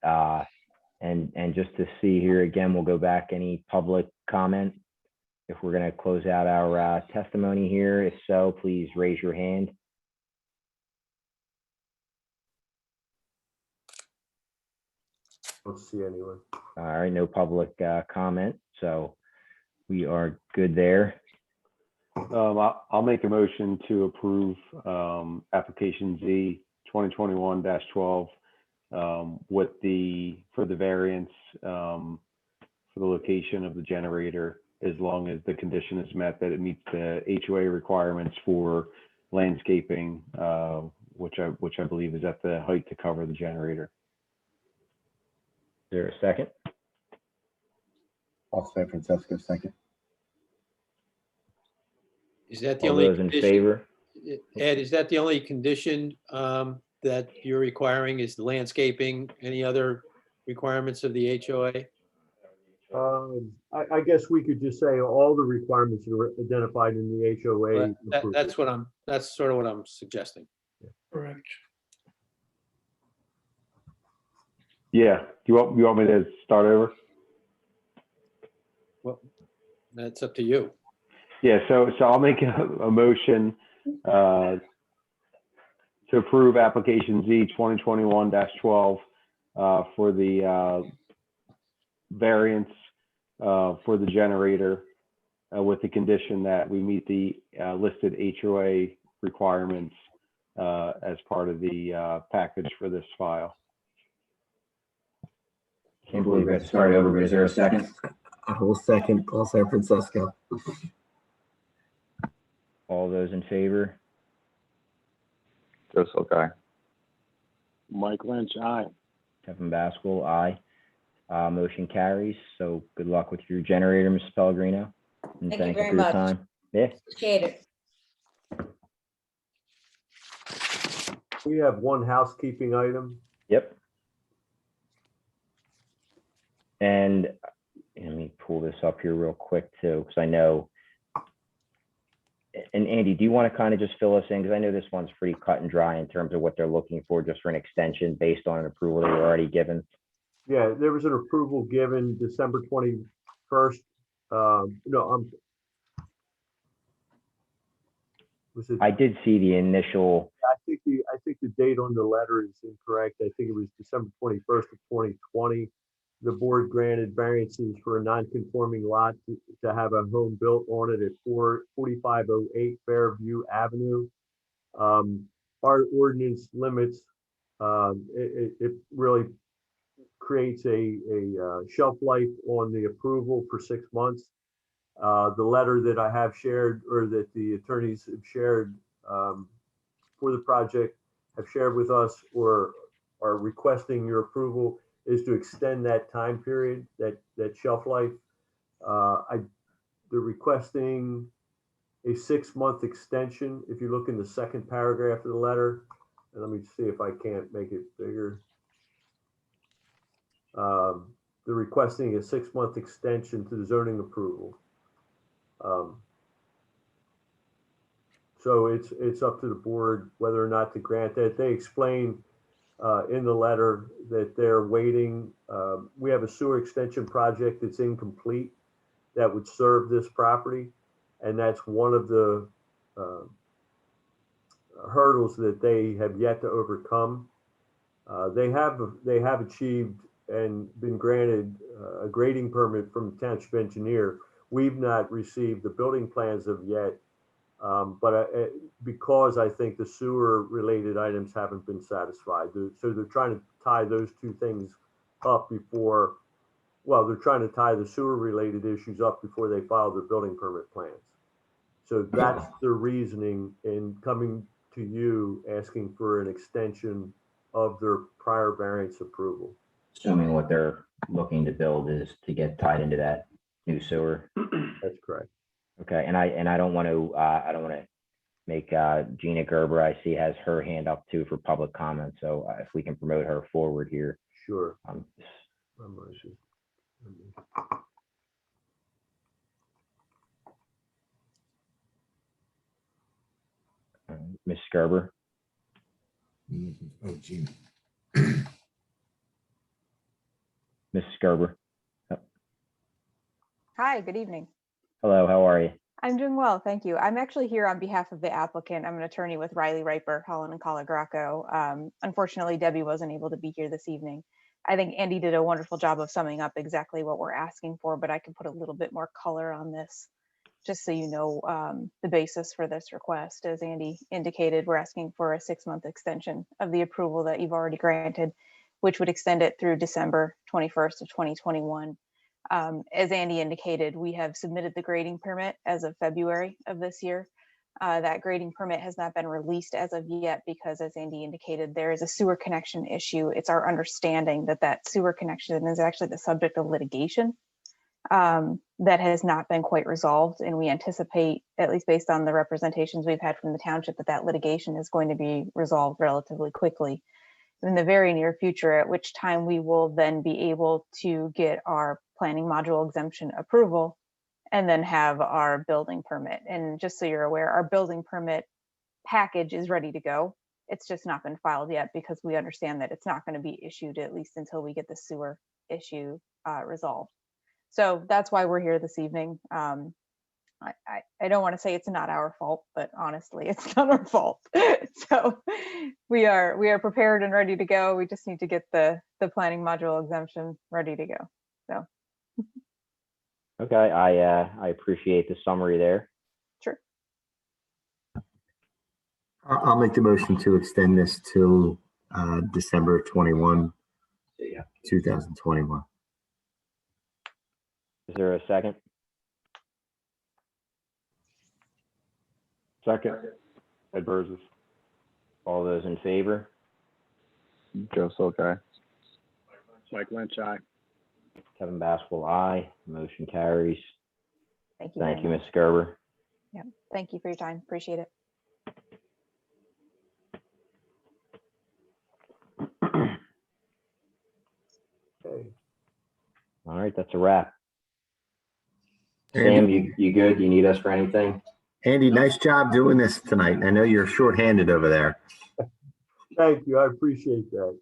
And just to see here again, we'll go back, any public comment? if we're going to close out our testimony here. If so, please raise your hand. Don't see anyone. All right, no public comment, so we are good there. I'll make a motion to approve application Z 2021-12 with for the variance for the location of the generator, as long as the condition is met that it meets the HOA requirements for landscaping, which I believe is at the height to cover the generator. Is there a second? I'll say Francesco second. Is that the All only those in condition? favor? Ed, is that the only condition that you're requiring is the landscaping? Any other requirements of the HOA? I guess we could just say all the requirements are identified in the HOA. Well, that's sort of what I'm suggesting. Correct. Yeah, you want me to start over? Well, that's up to you. Yeah, so I'll make a motion to approve application Z 2021-12 for the variance for the generator with the condition that we meet the listed HOA requirements as part of the package for this file. Can't believe I started over, but is there a second? I will second. I'll say Francesco. All those in favor? Joe Silk, aye. Mike Lynch, aye. Kevin Baskel, aye. Motion carries. So good luck with your generator, Mrs. Pellegrino. And Thank you very for your much. time. Yeah. Appreciate it. We have one housekeeping item. Yep. And let me pull this up here real quick too, because I know. And Andy, do you want to kind of just fill us in? Because I know this one's pretty cut and dry in terms of what they're looking for, just for an extension based on an approval they were already given. Yeah, there was an approval given December 21st. I did see the initial. I think the date on the letter is incorrect. I think it was December 21st of 2020. The board granted variances for a non-conforming lot to have a home built on it at 4508 Fairview Avenue. Our ordinance limits, it really creates a shelf life on the approval for 6 months. The letter that I have shared, or that the attorneys have shared for the project have shared with us, or are requesting your approval, is to extend that time period, that shelf life. They're requesting a 6-month extension. If you look in the second paragraph of the letter, and let me see if I can't make it bigger. They're requesting a 6-month extension to the zoning approval. So it's up to the board whether or not to grant that. They explain in the letter that they're waiting. We have a sewer extension project that's incomplete that would serve this property, and that's one of the hurdles that they have yet to overcome. They have achieved and been granted a grading permit from the township engineer. We've not received the building plans of yet, but because I think the sewer related items haven't been satisfied. So they're trying to tie those two things up before, well, they're trying to tie the sewer related issues up before they file their building permit plans. So that's their reasoning in coming to you, asking for an extension of their prior variance approval. Assuming what they're looking to build is to get tied into that new sewer. That's correct. Okay, and I don't want to make Gina Gerber, I see, has her hand up too for public comment. So if we can promote her forward here. Sure. Ms. Gerber. Oh, Gina. Ms. Gerber. Hi, good evening. Hello, how are you? I'm doing well, thank you. I'm actually here on behalf of the applicant. I'm an attorney with Riley Riper, Holland and Colagraco. Unfortunately, Debbie wasn't able to be here this evening. I think Andy did a wonderful job of summing up exactly what we're asking for, but I can put a little bit more color on this, just so you know the basis for this request. As Andy indicated, we're asking for a 6-month extension of the approval that you've already granted, which would extend it through December 21st of 2021. As Andy indicated, we have submitted the grading permit as of February of this year. That grading permit has not been released as of yet because, as Andy indicated, there is a sewer connection issue. It's our understanding that that sewer connection is actually the subject of litigation that has not been quite resolved. And we anticipate, at least based on the representations we've had from the township, that that litigation is going to be resolved relatively quickly in the very near future, at which time we will then be able to get our planning module exemption approval and then have our building permit. And just so you're aware, our building permit package is ready to go. It's just not been filed yet because we understand that it's not going to be issued at least until we get the sewer issue resolved. So that's why we're here this evening. I don't want to say it's not our fault, but honestly, it's not our fault. So we are prepared and ready to go. We just need to get the planning module exemption ready to go. So. Okay, I appreciate the summary there. Sure. I'll make the motion to extend this till December 21, 2021. Is there a second? Second, Ed Burzes. All those in favor? Joe Silk, Mike Lynch, aye. Kevin Baskell, aye. Motion carries. Thank you. Thank you, very Ms. Gerber. much. Yeah. Thank you for your time. Appreciate it. All right, that's a wrap. Andy? Sam, you good? You need us for anything? Andy, nice job doing this tonight. I know you're shorthanded over there. Thank you. I appreciate that.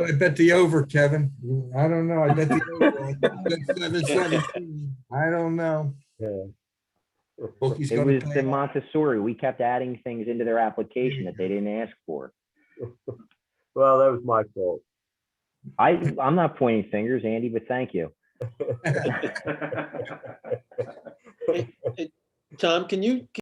I bet the over, Kevin. I don't know. I bet the over. I bet 7-17. I don't know. Yeah. Bookie's It gonna was pay the off. Montessori. We kept adding things into their application that they didn't ask for. Well, that was my fault. I'm not pointing fingers, Andy, but thank you. Tom, can you